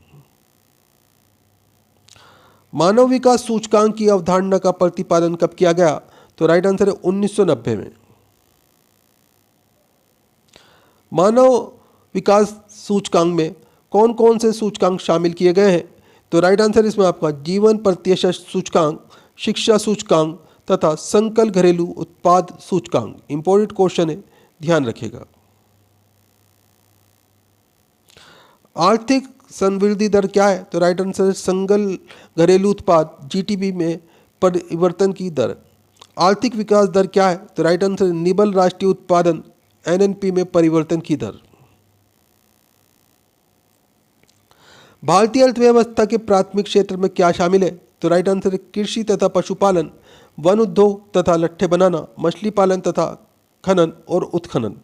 [SPEAKER 1] मानव विकास सूचकांक की अवधारणा का प्रतिपादन कब किया गया? तो राइट आंसर है 1990 में। मानव विकास सूचकांक में कौन कौन से सूचकांक शामिल किए गए हैं? तो राइट आंसर इसमें आपका जीवन प्रत्याशा सूचकांक, शिक्षा सूचकांक तथा संकल घरेलू उत्पाद सूचकांक। इंपॉर्टेंट क्वेश्चन है, ध्यान रखिएगा। आर्थिक संवृद्धि दर क्या है? तो राइट आंसर है संकल घरेलू उत्पाद GTP में परिवर्तन की दर। आर्थिक विकास दर क्या है? तो राइट आंसर है निबल राष्ट्रीय उत्पादन NNP में परिवर्तन की दर। भारतीय अर्थव्यवस्था के प्राथमिक क्षेत्र में क्या शामिल है? तो राइट आंसर है कृषि तथा पशुपालन, वन उद्योग तथा लट्ठे बनाना, मछली पालन तथा खनन और उत्खनन।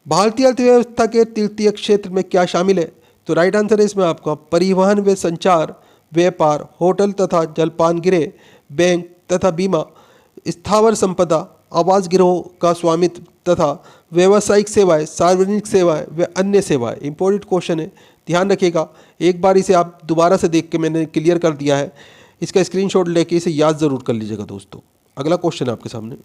[SPEAKER 1] भारतीय अर्थव्यवस्था के तृतीय क्षेत्र में क्या शामिल है? तो राइट आंसर है इसमें आपका परिवहन व संचार, व्यापार, होटल तथा जलपान गृह, बैंक तथा बीमा, स्थावर संपदा, आवास गृहों का स्वामित्व तथा व्यावसायिक सेवाएं, सार्वजनिक सेवाएं व अन्य सेवाएं। इंपॉर्टेंट क्वेश्चन है, ध्यान रखिएगा। एक बार इसे आप दोबारा से देख के मैंने क्लियर कर दिया है, इसका स्क्रीनशॉट लेके इसे याद जरूर कर लीजिएगा दोस्तों। अगला क्वेश्चन है आपके सामने।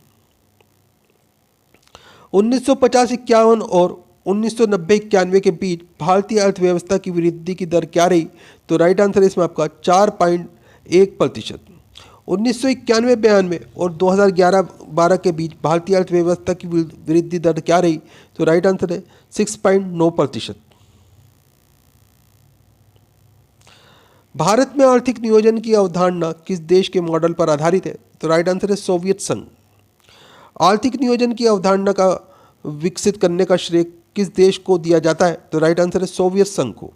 [SPEAKER 1] 1950-51 और 1990-91 के बीच भारतीय अर्थव्यवस्था की वृद्धि की दर क्या रही? तो राइट आंसर इसमें आपका 4.1%। 1991-92 और 2011-12 के बीच भारतीय अर्थव्यवस्था की वृद्धि दर क्या रही? तो राइट आंसर है 6.9%। भारत में आर्थिक नियोजन की अवधारणा किस देश के मॉडल पर आधारित है? तो राइट आंसर है सोवियत संघ। आर्थिक नियोजन की अवधारणा का विकसित करने का श्रेय किस देश को दिया जाता है? तो राइट आंसर है सोवियत संघ को।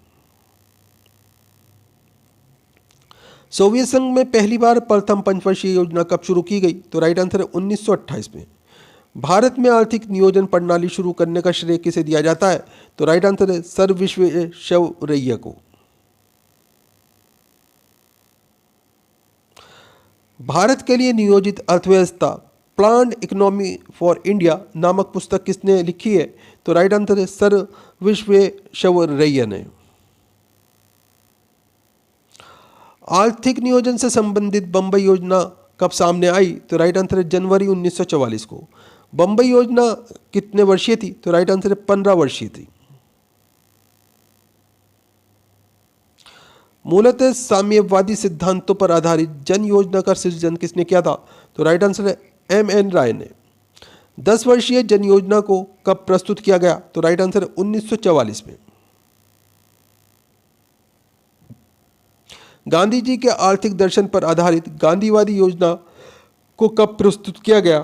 [SPEAKER 1] सोवियत संघ में पहली बार प्रथम पंचवर्षीय योजना कब शुरू की गई? तो राइट आंसर है 1928 में। भारत में आर्थिक नियोजन प्रणाली शुरू करने का श्रेय किसे दिया जाता है? तो राइट आंसर है सर विश्वेश्वरैया को। भारत के लिए नियोजित अर्थव्यवस्था प्लान्ड इकोनॉमी फॉर इंडिया नामक पुस्तक किसने लिखी है? तो राइट आंसर है सर विश्वेश्वरैया ने। आर्थिक नियोजन से संबंधित बंबई योजना कब सामने आई? तो राइट आंसर है जनवरी 1944 को। बंबई योजना कितने वर्षीय थी? तो राइट आंसर है 15 वर्षीय थी। मूलतः साम्यवादी सिद्धांतों पर आधारित जन योजना का सृजन किसने किया था? तो राइट आंसर है M.N. राय ने। 10 वर्षीय जन योजना को कब प्रस्तुत किया गया? तो राइट आंसर है 1944 में। गांधी जी के आर्थिक दर्शन पर आधारित गांधीवादी योजना को कब प्रस्तुत किया गया?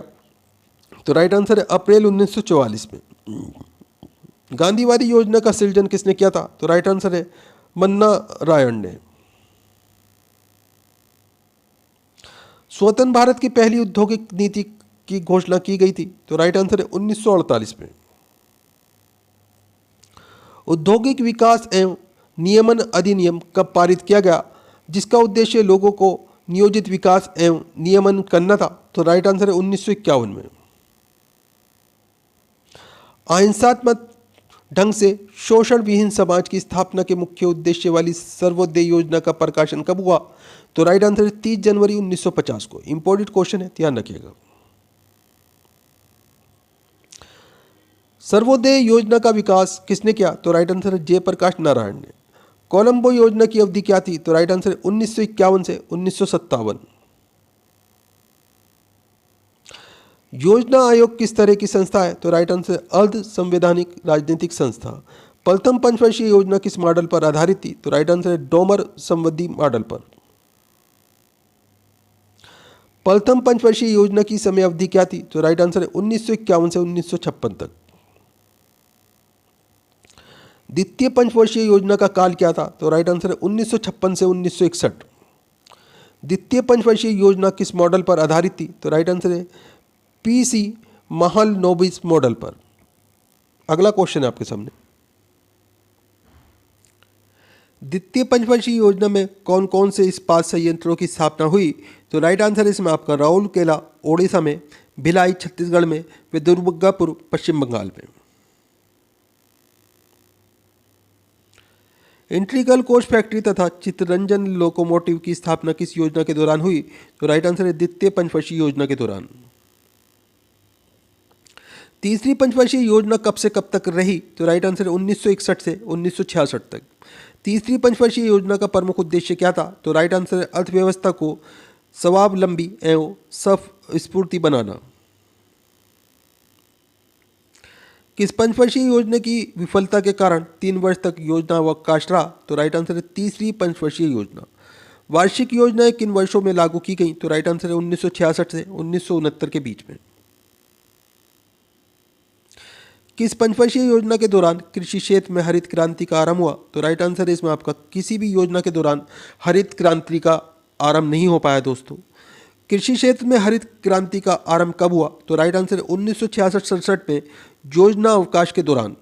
[SPEAKER 1] तो राइट आंसर है अप्रैल 1944 में। गांधीवादी योजना का सृजन किसने किया था? तो राइट आंसर है मन्ना रायण ने। स्वतंत्र भारत की पहली औद्योगिक नीति की घोषणा की गई थी? तो राइट आंसर है 1948 में। औद्योगिक विकास एवं नियमन अधिनियम कब पारित किया गया, जिसका उद्देश्य लोगों को नियोजित विकास एवं नियमन करना था? तो राइट आंसर है 1951 में। अहिंसात्मक ढंग से शोषण विहीन समाज की स्थापना के मुख्य उद्देश्य वाली सर्वोदय योजना का प्रकाशन कब हुआ? तो राइट आंसर है 30 जनवरी 1950 को। इंपॉर्टेंट क्वेश्चन है, ध्यान रखिएगा। सर्वोदय योजना का विकास किसने किया? तो राइट आंसर है जयप्रकाश नारायण ने। कोलंबो योजना की अवधि क्या थी? तो राइट आंसर है 1951 से 1957। योजना आयोग किस तरह की संस्था है? तो राइट आंसर अर्ध संवैधानिक राजनीतिक संस्था। प्रथम पंचवर्षीय योजना किस मॉडल पर आधारित थी? तो राइट आंसर है डोमर संवदी मॉडल पर। प्रथम पंचवर्षीय योजना की समय अवधि क्या थी? तो राइट आंसर है 1951 से 1956 तक। द्वितीय पंचवर्षीय योजना का काल क्या था? तो राइट आंसर है 1956 से 1961। द्वितीय पंचवर्षीय योजना किस मॉडल पर आधारित थी? तो राइट आंसर है PC महालनोबिस मॉडल पर। अगला क्वेश्चन है आपके सामने। द्वितीय पंचवर्षीय योजना में कौन कौन से इस्पात संयंत्रों की स्थापना हुई? तो राइट आंसर है इसमें आपका राउरकेला ओडिशा में, भिलाई छत्तीसगढ़ में व दुर्गापुर पश्चिम बंगाल में। इंट्रीगल कोच फैक्ट्री तथा चित्तरंजन लोकोमोटिव की स्थापना किस योजना के दौरान हुई? तो राइट आंसर है द्वितीय पंचवर्षीय योजना के दौरान। तीसरी पंचवर्षीय योजना कब से कब तक रही? तो राइट आंसर है 1961 से 1966 तक। तीसरी पंचवर्षीय योजना का प्रमुख उद्देश्य क्या था? तो राइट आंसर है अर्थव्यवस्था को स्वावलंबी एवं स्फूर्ति बनाना। किस पंचवर्षीय योजना की विफलता के कारण 3 वर्ष तक योजना अवकाश रहा? तो राइट आंसर है तीसरी पंचवर्षीय योजना। वार्षिक योजनाएं किन वर्षों में लागू की गई? तो राइट आंसर है 1966 से 1969 के बीच में। किस पंचवर्षीय योजना के दौरान कृषि क्षेत्र में हरित क्रांति का आरंभ हुआ? तो राइट आंसर है इसमें आपका किसी भी योजना के दौरान हरित क्रांति का आरंभ नहीं हो पाया दोस्तों। कृषि क्षेत्र में हरित क्रांति का आरंभ कब हुआ? तो राइट आंसर 1966-67 में योजना अवकाश के दौरान।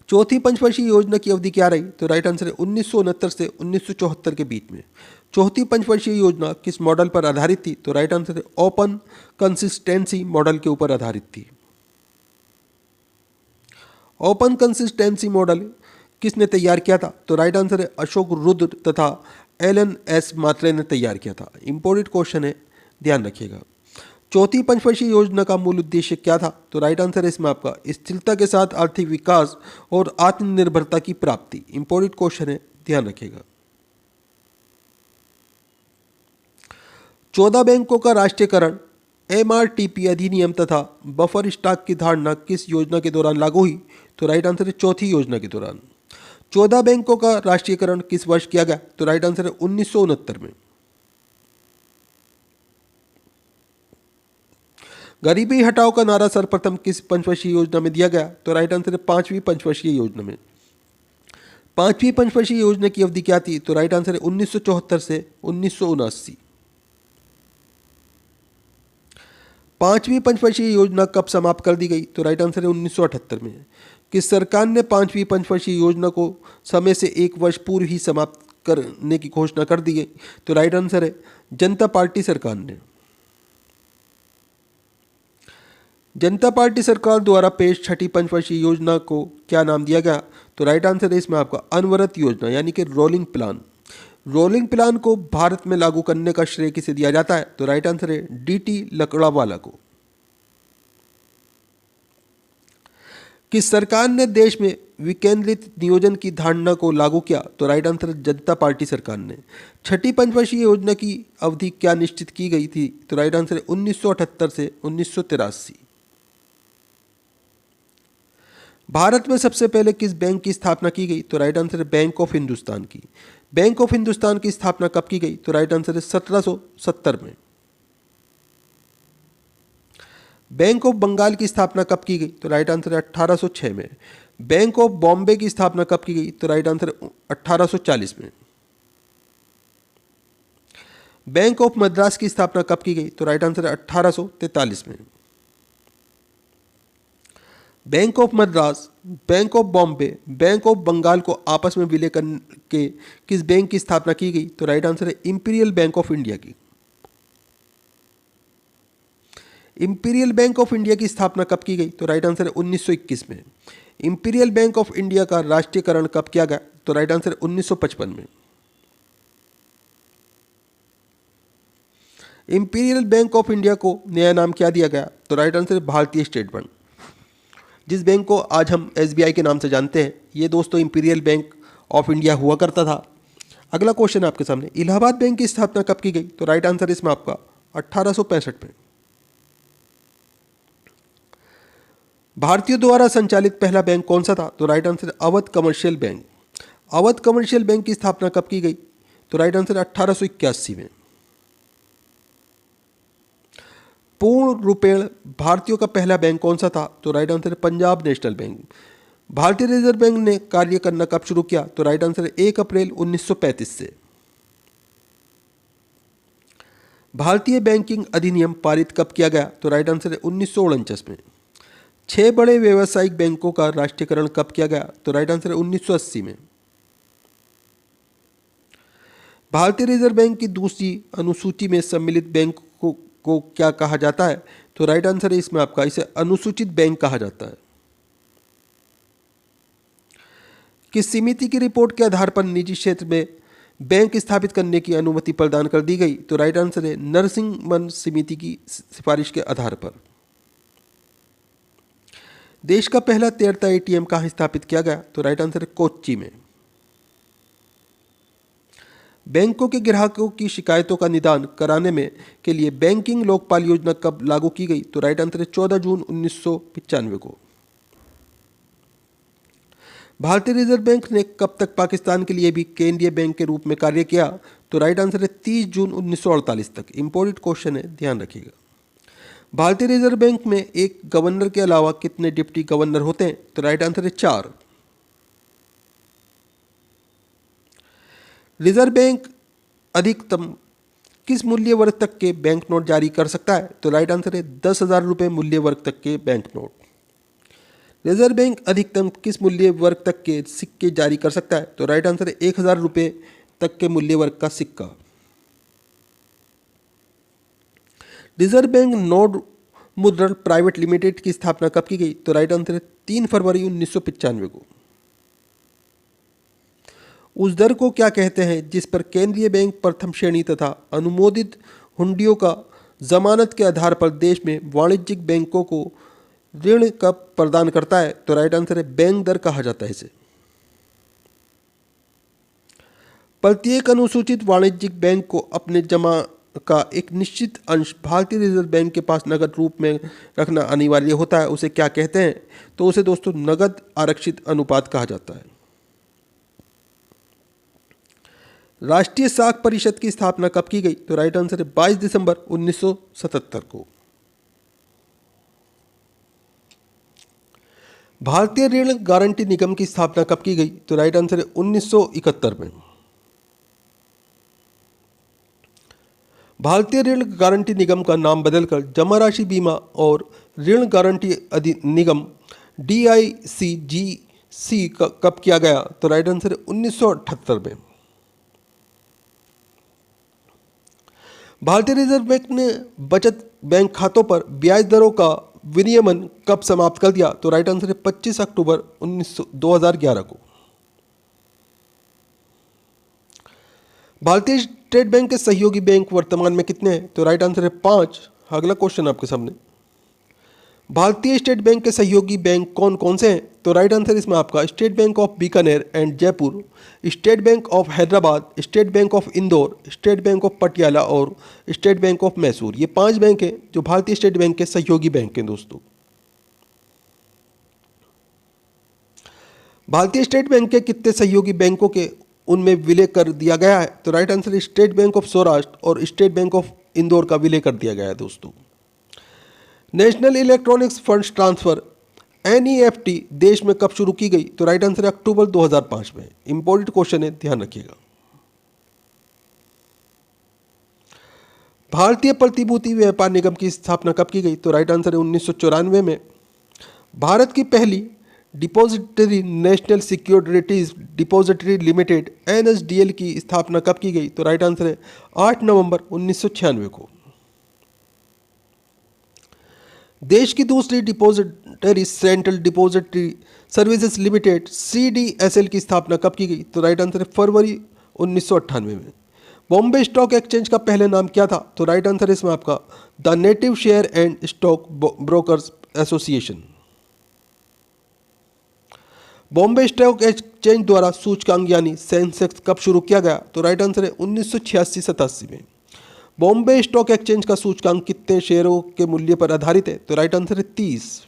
[SPEAKER 1] चौथी पंचवर्षीय योजना की अवधि क्या रही? तो राइट आंसर है 1969 से 1974 के बीच में। चौथी पंचवर्षीय योजना किस मॉडल पर आधारित थी? तो राइट आंसर है ओपन कंसिस्टेंसी मॉडल के ऊपर आधारित थी। ओपन कंसिस्टेंसी मॉडल किसने तैयार किया था? तो राइट आंसर है अशोक रुद्र तथा एलन एस मात्रे ने तैयार किया था। इंपॉर्टेंट क्वेश्चन है, ध्यान रखिएगा। चौथी पंचवर्षीय योजना का मूल उद्देश्य क्या था? तो राइट आंसर है इसमें आपका स्थिरता के साथ आर्थिक विकास और आत्मनिर्भरता की प्राप्ति। इंपॉर्टेंट क्वेश्चन है, ध्यान रखिएगा। 14 बैंकों का राष्ट्रीयकरण MRTP अधिनियम तथा बफर स्टॉक की धारणा किस योजना के दौरान लागू हुई? तो राइट आंसर है चौथी योजना के दौरान। 14 बैंकों का राष्ट्रीयकरण किस वर्ष किया गया? तो राइट आंसर है 1969 में। गरीबी हटाओ का नारा सर्वप्रथम किस पंचवर्षीय योजना में दिया गया? तो राइट आंसर है पांचवी पंचवर्षीय योजना में। पांचवी पंचवर्षीय योजना की अवधि क्या थी? तो राइट आंसर है 1974 से 1979। पांचवी पंचवर्षीय योजना कब समाप्त कर दी गई? तो राइट आंसर है 1978 में। किस सरकार ने पांचवी पंचवर्षीय योजना को समय से 1 वर्ष पूर्व ही समाप्त करने की घोषणा कर दी गई? तो राइट आंसर है जनता पार्टी सरकार ने। जनता पार्टी सरकार द्वारा पेश छठी पंचवर्षीय योजना को क्या नाम दिया गया? तो राइट आंसर है इसमें आपका अनवरत योजना यानी कि रोलिंग प्लान। रोलिंग प्लान को भारत में लागू करने का श्रेय किसे दिया जाता है? तो राइट आंसर है DT लकड़ावाला को। किस सरकार ने देश में विकेंद्रित नियोजन की धारणा को लागू किया? तो राइट आंसर जनता पार्टी सरकार ने। छठी पंचवर्षीय योजना की अवधि क्या निश्चित की गई थी? तो राइट आंसर है 1978 से 1983। भारत में सबसे पहले किस बैंक की स्थापना की गई? तो राइट आंसर है बैंक ऑफ हिंदुस्तान की। बैंक ऑफ हिंदुस्तान की स्थापना कब की गई? तो राइट आंसर है 1770 में। बैंक ऑफ बंगाल की स्थापना कब की गई? तो राइट आंसर है 1806 में। बैंक ऑफ बॉम्बे की स्थापना कब की गई? तो राइट आंसर है 1840 में। बैंक ऑफ मद्रास की स्थापना कब की गई? तो राइट आंसर है 1843 में। Bank of Madras, bank of Bombay, bank of Bengal को आपस में विलय करके किस बैंक की स्थापना की गई? तो राइट आंसर है इंपीरियल बैंक ऑफ इंडिया की। इंपीरियल बैंक ऑफ इंडिया की स्थापना कब की गई? तो राइट आंसर है 1921 में। इंपीरियल बैंक ऑफ इंडिया का राष्ट्रीयकरण कब किया गया? तो राइट आंसर है 1955 में। इंपीरियल बैंक ऑफ इंडिया को नया नाम क्या दिया गया? तो राइट आंसर है भारतीय स्टेट बैंक। जिस बैंक को आज हम SBI के नाम से जानते हैं, ये दोस्तों इंपीरियल बैंक ऑफ इंडिया हुआ करता था। अगला क्वेश्चन आपके सामने, इलाहाबाद बैंक की स्थापना कब की गई? तो राइट आंसर इसमें आपका 1865 में। भारतीयों द्वारा संचालित पहला बैंक कौन सा था? तो राइट आंसर है Awadh commercial bank. Awadh commercial bank की स्थापना कब की गई? तो राइट आंसर है 1881 में। पूर्ण रूपेण भारतीयों का पहला बैंक कौन सा था? तो राइट आंसर है पंजाब नेशनल बैंक। भारतीय रिजर्व बैंक ने कार्य करना कब शुरू किया? तो राइट आंसर है 1 अप्रैल 1935 से। भारतीय बैंकिंग अधिनियम पारित कब किया गया? तो राइट आंसर है 1949 में। 6 बड़े व्यावसायिक बैंकों का राष्ट्रीयकरण कब किया गया? तो राइट आंसर है 1980 में। भारतीय रिजर्व बैंक की दूसरी अनुसूची में सम्मिलित बैंक को क्या कहा जाता है? तो राइट आंसर है इसमें आपका इसे अनुसूचित बैंक कहा जाता है। किस समिति की रिपोर्ट के आधार पर निजी क्षेत्र में बैंक स्थापित करने की अनुमति प्रदान कर दी गई? तो राइट आंसर है नरसिंहमन समिति की सिफारिश के आधार पर। देश का पहला तैरता ATM कहाँ स्थापित किया गया? तो राइट आंसर है कोच्चि में। बैंकों के ग्राहकों की शिकायतों का निदान कराने में के लिए बैंकिंग लोकपाल योजना कब लागू की गई? तो राइट आंसर है 14 जून 1995 को। भारतीय रिजर्व बैंक ने कब तक पाकिस्तान के लिए भी केंद्रीय बैंक के रूप में कार्य किया? तो राइट आंसर है 30 जून 1948 तक। इंपॉर्टेंट क्वेश्चन है, ध्यान रखिएगा। भारतीय रिजर्व बैंक में एक गवर्नर के अलावा कितने डिप्टी गवर्नर होते हैं? तो राइट आंसर है 4। रिजर्व बैंक अधिकतम किस मूल्य वर्ग तक के बैंक नोट जारी कर सकता है? तो राइट आंसर है 10,000 रुपये मूल्य वर्ग तक के बैंक नोट। रिजर्व बैंक अधिकतम किस मूल्य वर्ग तक के सिक्के जारी कर सकता है? तो राइट आंसर है 1,000 रुपये तक के मूल्य वर्ग का सिक्का। रिजर्व बैंक नोट मुद्रण प्राइवेट लिमिटेड की स्थापना कब की गई? तो राइट आंसर है 3 फरवरी 1995 को। उस दर को क्या कहते हैं जिस पर केंद्रीय बैंक प्रथम श्रेणी तथा अनुमोदित हुंडियों का जमानत के आधार पर देश में वाणिज्यिक बैंकों को ऋण कब प्रदान करता है? तो राइट आंसर है बैंक दर कहा जाता है इसे। प्रत्येक अनुसूचित वाणिज्यिक बैंक को अपने जमा का एक निश्चित अंश भारतीय रिजर्व बैंक के पास नगद रूप में रखना अनिवार्य होता है। उसे क्या कहते हैं? तो उसे दोस्तों नगद आरक्षित अनुपात कहा जाता है। राष्ट्रीय साख परिषद की स्थापना कब की गई? तो राइट आंसर है 22 दिसंबर 1977 को। भारतीय ऋण गारंटी निगम की स्थापना कब की गई? तो राइट आंसर है 1971 में। भारतीय ऋण गारंटी निगम का नाम बदलकर जमा राशि बीमा और ऋण गारंटी निगम DICGC कब किया गया? तो राइट आंसर है 1978 में। भारतीय रिजर्व बैंक ने बचत बैंक खातों पर ब्याज दरों का विनियमन कब समाप्त कर दिया? तो राइट आंसर है 25 अक्टूबर 2011 को। भारतीय स्टेट बैंक के सहयोगी बैंक वर्तमान में कितने हैं? तो राइट आंसर है 5। अगला क्वेश्चन आपके सामने, भारतीय स्टेट बैंक के सहयोगी बैंक कौन कौन से हैं? तो राइट आंसर इसमें आपका state bank of Bikaner and Jaipur, state bank of Hyderabad, state bank of Indore, state bank of Patiala और स्टेट बैंक ऑफ मैसूर। ये 5 बैंक हैं जो भारतीय स्टेट बैंक के सहयोगी बैंक हैं दोस्तों। भारतीय स्टेट बैंक के कितने सहयोगी बैंकों के उनमें विलय कर दिया गया है? तो right answer state bank of Saurashtra और स्टेट बैंक ऑफ इंदौर का विलय कर दिया गया है दोस्तों। National electronics funds transfer NEFT देश में कब शुरू की गई? तो राइट आंसर है अक्टूबर 2005 में। इंपॉर्टेंट क्वेश्चन है, ध्यान रखिएगा। भारतीय प्रतिभूति व्यापार निगम की स्थापना कब की गई? तो राइट आंसर है 1994 में। भारत की पहली depository national securities depository limited NSDL की स्थापना कब की गई? तो राइट आंसर है 8 नवंबर 1996 को। देश की दूसरी depository central depository services limited CDSL की स्थापना कब की गई? तो राइट आंसर है फरवरी 1998 में। बॉम्बे स्टॉक एक्सचेंज का पहले नाम क्या था? तो राइट आंसर है इसमें आपका the native share and stock brokers association. Bombay stock exchange द्वारा सूचकांक यानी सेंसेक्स कब शुरू किया गया? तो राइट आंसर है 1986-87 में। बॉम्बे स्टॉक एक्सचेंज का सूचकांक कितने शेयरों के मूल्य पर आधारित है? तो राइट आंसर है 30।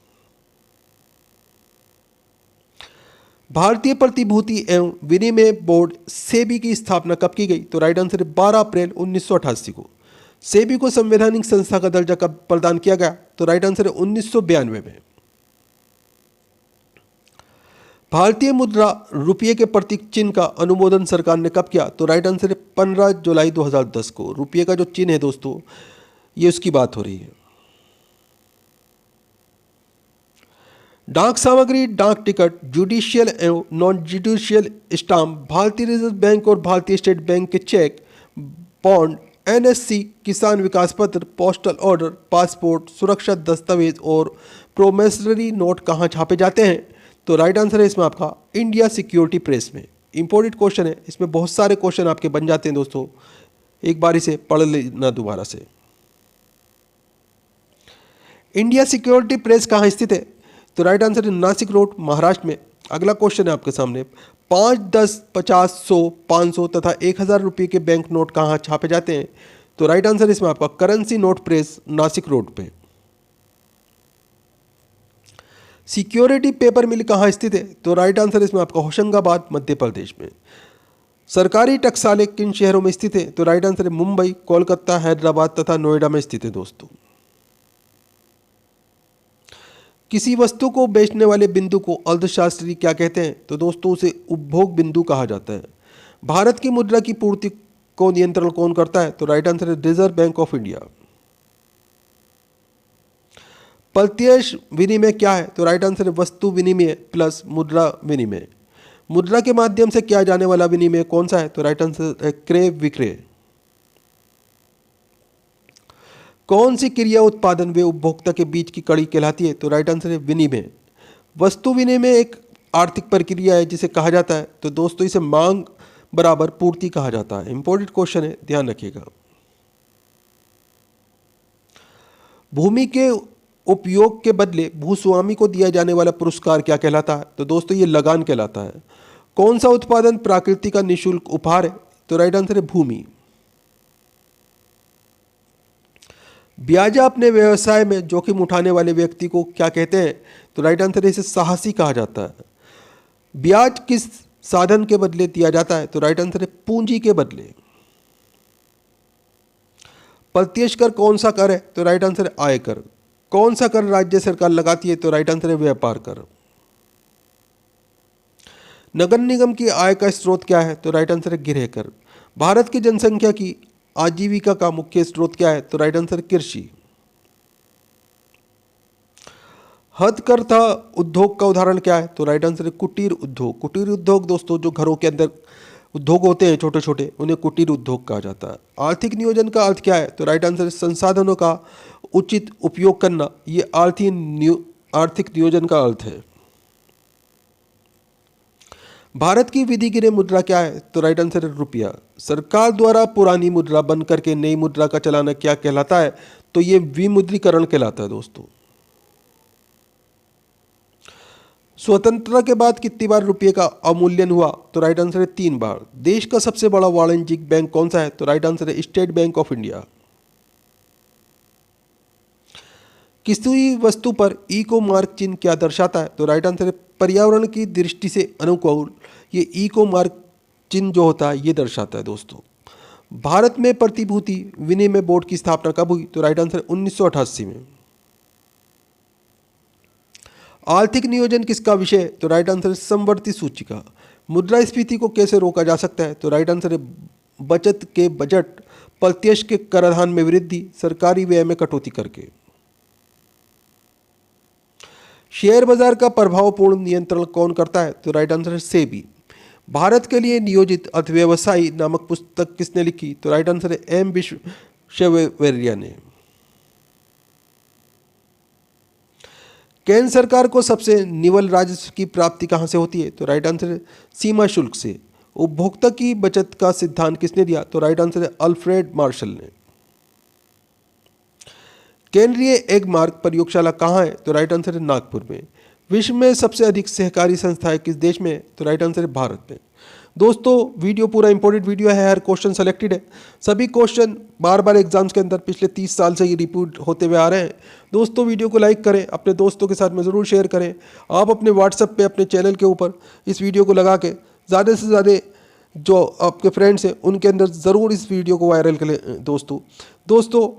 [SPEAKER 1] भारतीय प्रतिभूति एवं विनिमय बोर्ड सेबी की स्थापना कब की गई? तो राइट आंसर है 12 अप्रैल 1988 को। सेबी को संवैधानिक संस्था का दर्जा कब प्रदान किया गया? तो राइट आंसर है 1992 में। भारतीय मुद्रा रुपये के प्रतीक चिन्ह का अनुमोदन सरकार ने कब किया? तो राइट आंसर है 15 जुलाई 2010 को। रुपये का जो चिन्ह है दोस्तों, ये उसकी बात हो रही है। डाक सामग्री, डाक टिकट, जुडिशियल एवं नॉन जुडिशियल स्टाम्प, भारतीय रिजर्व बैंक और भारतीय स्टेट बैंक के चेक, बॉन्ड, NSC, किसान विकास पत्र, पोस्टल ऑर्डर, पासपोर्ट, सुरक्षा दस्तावेज और प्रोमिसरी नोट कहाँ छापे जाते हैं? तो राइट आंसर है इसमें आपका इंडिया सिक्योरिटी प्रेस में। इंपॉर्टेंट क्वेश्चन है, इसमें बहुत सारे क्वेश्चन आपके बन जाते हैं दोस्तों, एक बार इसे पढ़ लेना दोबारा से। इंडिया सिक्योरिटी प्रेस कहाँ स्थित है? तो राइट आंसर है नासिक रोड, महाराष्ट्र में। अगला क्वेश्चन है आपके सामने, 5, 10, 50, 100, 500 तथा 1000 रुपये के बैंक नोट कहाँ छापे जाते हैं? तो राइट आंसर इसमें आपका currency note press, Nashik road पे। सिक्योरिटी पेपर मिल कहाँ स्थित है? तो राइट आंसर इसमें आपका होशंगाबाद, मध्य प्रदेश में। सरकारी टकसालें किन शहरों में स्थित है? तो राइट आंसर है मुंबई, कोलकाता, हैदराबाद तथा नोएडा में स्थित है दोस्तों। किसी वस्तु को बेचने वाले बिंदु को अर्थशास्त्री क्या कहते हैं? तो दोस्तों उसे उपभोग बिंदु कहा जाता है। भारत की मुद्रा की पूर्ति को नियंत्रण कौन करता है? तो राइट आंसर है रिजर्व बैंक ऑफ इंडिया। प्रत्यक्ष विनिमय क्या है? तो राइट आंसर है वस्तु विनिमय प्लस मुद्रा विनिमय। मुद्रा के माध्यम से किया जाने वाला विनिमय कौन सा है? तो राइट आंसर है क्रय विक्रय। कौन सी क्रिया उत्पादन व उपभोक्ता के बीच की कड़ी कहलाती है? तो राइट आंसर है विनिमय। वस्तु विनिमय एक आर्थिक प्रक्रिया है जिसे कहा जाता है, तो दोस्तों इसे मांग बराबर पूर्ति कहा जाता है। इंपॉर्टेंट क्वेश्चन है, ध्यान रखिएगा। भूमि के उपयोग के बदले भूस्वामी को दिया जाने वाला पुरस्कार क्या कहलाता है? तो दोस्तों ये लगान कहलाता है। कौन सा उत्पादन प्रकृति का निःशुल्क उपहार है? तो राइट आंसर है भूमि। ब्याजा अपने व्यवसाय में जोखिम उठाने वाले व्यक्ति को क्या कहते हैं? तो राइट आंसर है इसे साहसी कहा जाता है। ब्याज किस साधन के बदले दिया जाता है? तो राइट आंसर है पूंजी के बदले। प्रत्यक्ष कर कौन सा कर है? तो राइट आंसर है आयकर। कौन सा कर राज्य सरकार लगाती है? तो राइट आंसर है व्यापार कर। नगर निगम की आय का स्रोत क्या है? तो राइट आंसर है गृह कर। भारत की जनसंख्या की आजीविका का मुख्य स्रोत क्या है? तो राइट आंसर है कृषि। हथकरघा उद्योग का उदाहरण क्या है? तो राइट आंसर है कुटीर उद्योग। कुटीर उद्योग दोस्तों जो घरों के अंदर उद्योग होते हैं छोटे छोटे, उन्हें कुटीर उद्योग कहा जाता है। आर्थिक नियोजन का अर्थ क्या है? तो राइट आंसर है संसाधनों का उचित उपयोग करना। ये आर्थिक नियोजन का अर्थ है। भारत की विधिगत मुद्रा क्या है? तो राइट आंसर है रुपया। सरकार द्वारा पुरानी मुद्रा बंद करके नई मुद्रा का चलाना क्या कहलाता है? तो ये विमुद्रीकरण कहलाता है दोस्तों। स्वतंत्रता के बाद कितनी बार रुपये का अवमूल्यन हुआ? तो राइट आंसर है 3 बार। देश का सबसे बड़ा वाणिज्यिक बैंक कौन सा है? तो राइट आंसर है स्टेट बैंक ऑफ इंडिया। किसी वस्तु पर इको मार्क चिन्ह क्या दर्शाता है? तो राइट आंसर है पर्यावरण की दृष्टि से अनुकूल ये इको मार्क चिन्ह जो होता है ये दर्शाता है दोस्तों। भारत में प्रतिभूति विनिमय बोर्ड की स्थापना कब हुई? तो राइट आंसर है 1988 में। आर्थिक नियोजन किसका विषय है? तो राइट आंसर है समवर्ती सूचिका। मुद्रास्फीति को कैसे रोका जा सकता है? तो राइट आंसर है बचत के बजट, प्रत्यक्ष के कराधान में वृद्धि, सरकारी व्यय में कटौती करके। शेयर बाजार का प्रभावपूर्ण नियंत्रण कौन करता है? तो राइट आंसर है सेबी। भारत के लिए नियोजित अर्थव्यवस्थाई नामक पुस्तक किसने लिखी? तो राइट आंसर है एम विश्वेश्वरैया ने। केंद्र सरकार को सबसे निवल राजस्व की प्राप्ति कहाँ से होती है? तो राइट आंसर है सीमा शुल्क से। उपभोक्ता की बचत का सिद्धांत किसने दिया? तो राइट आंसर है अल्फ्रेड मार्शल ने। केंद्रीय एग मार्क प्रयोगशाला कहाँ है? तो राइट आंसर है नागपुर में। विश्व में सबसे अधिक सहकारी संस्थाएं किस देश में है? तो राइट आंसर है भारत में। दोस्तों वीडियो पूरा इंपॉर्टेंट वीडियो है, हर क्वेश्चन सेलेक्टेड है। सभी क्वेश्चन बार बार एग्जाम्स के अंदर पिछले 30 साल से ये रिपीट होते हुए आ रहे हैं। दोस्तों वीडियो को लाइक करें, अपने दोस्तों के साथ में ज़रूर शेयर करें। आप अपने व्हाट्सएप पे अपने चैनल के ऊपर इस वीडियो को लगा के ज़्यादा से ज़्यादा जो आपके फ्रेंड्स हैं उनके अंदर ज़रूर इस वीडियो को वायरल करें। दोस्तों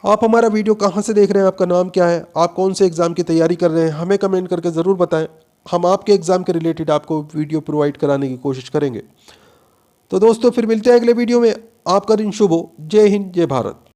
[SPEAKER 1] आप हमारा वीडियो कहाँ से देख रहे हैं, आपका नाम क्या है, आप कौन से एग्ज़ाम की तैयारी कर रहे हैं, हमें कमेंट करके ज़रूर बताएं। हम आपके एग्ज़ाम के रिलेटेड आपको वीडियो प्रोवाइड कराने की कोशिश करेंगे। तो दोस्तों फिर मिलते हैं अगले वीडियो में। आपका दिन शुभ हो। जय हिंद, जय भारत।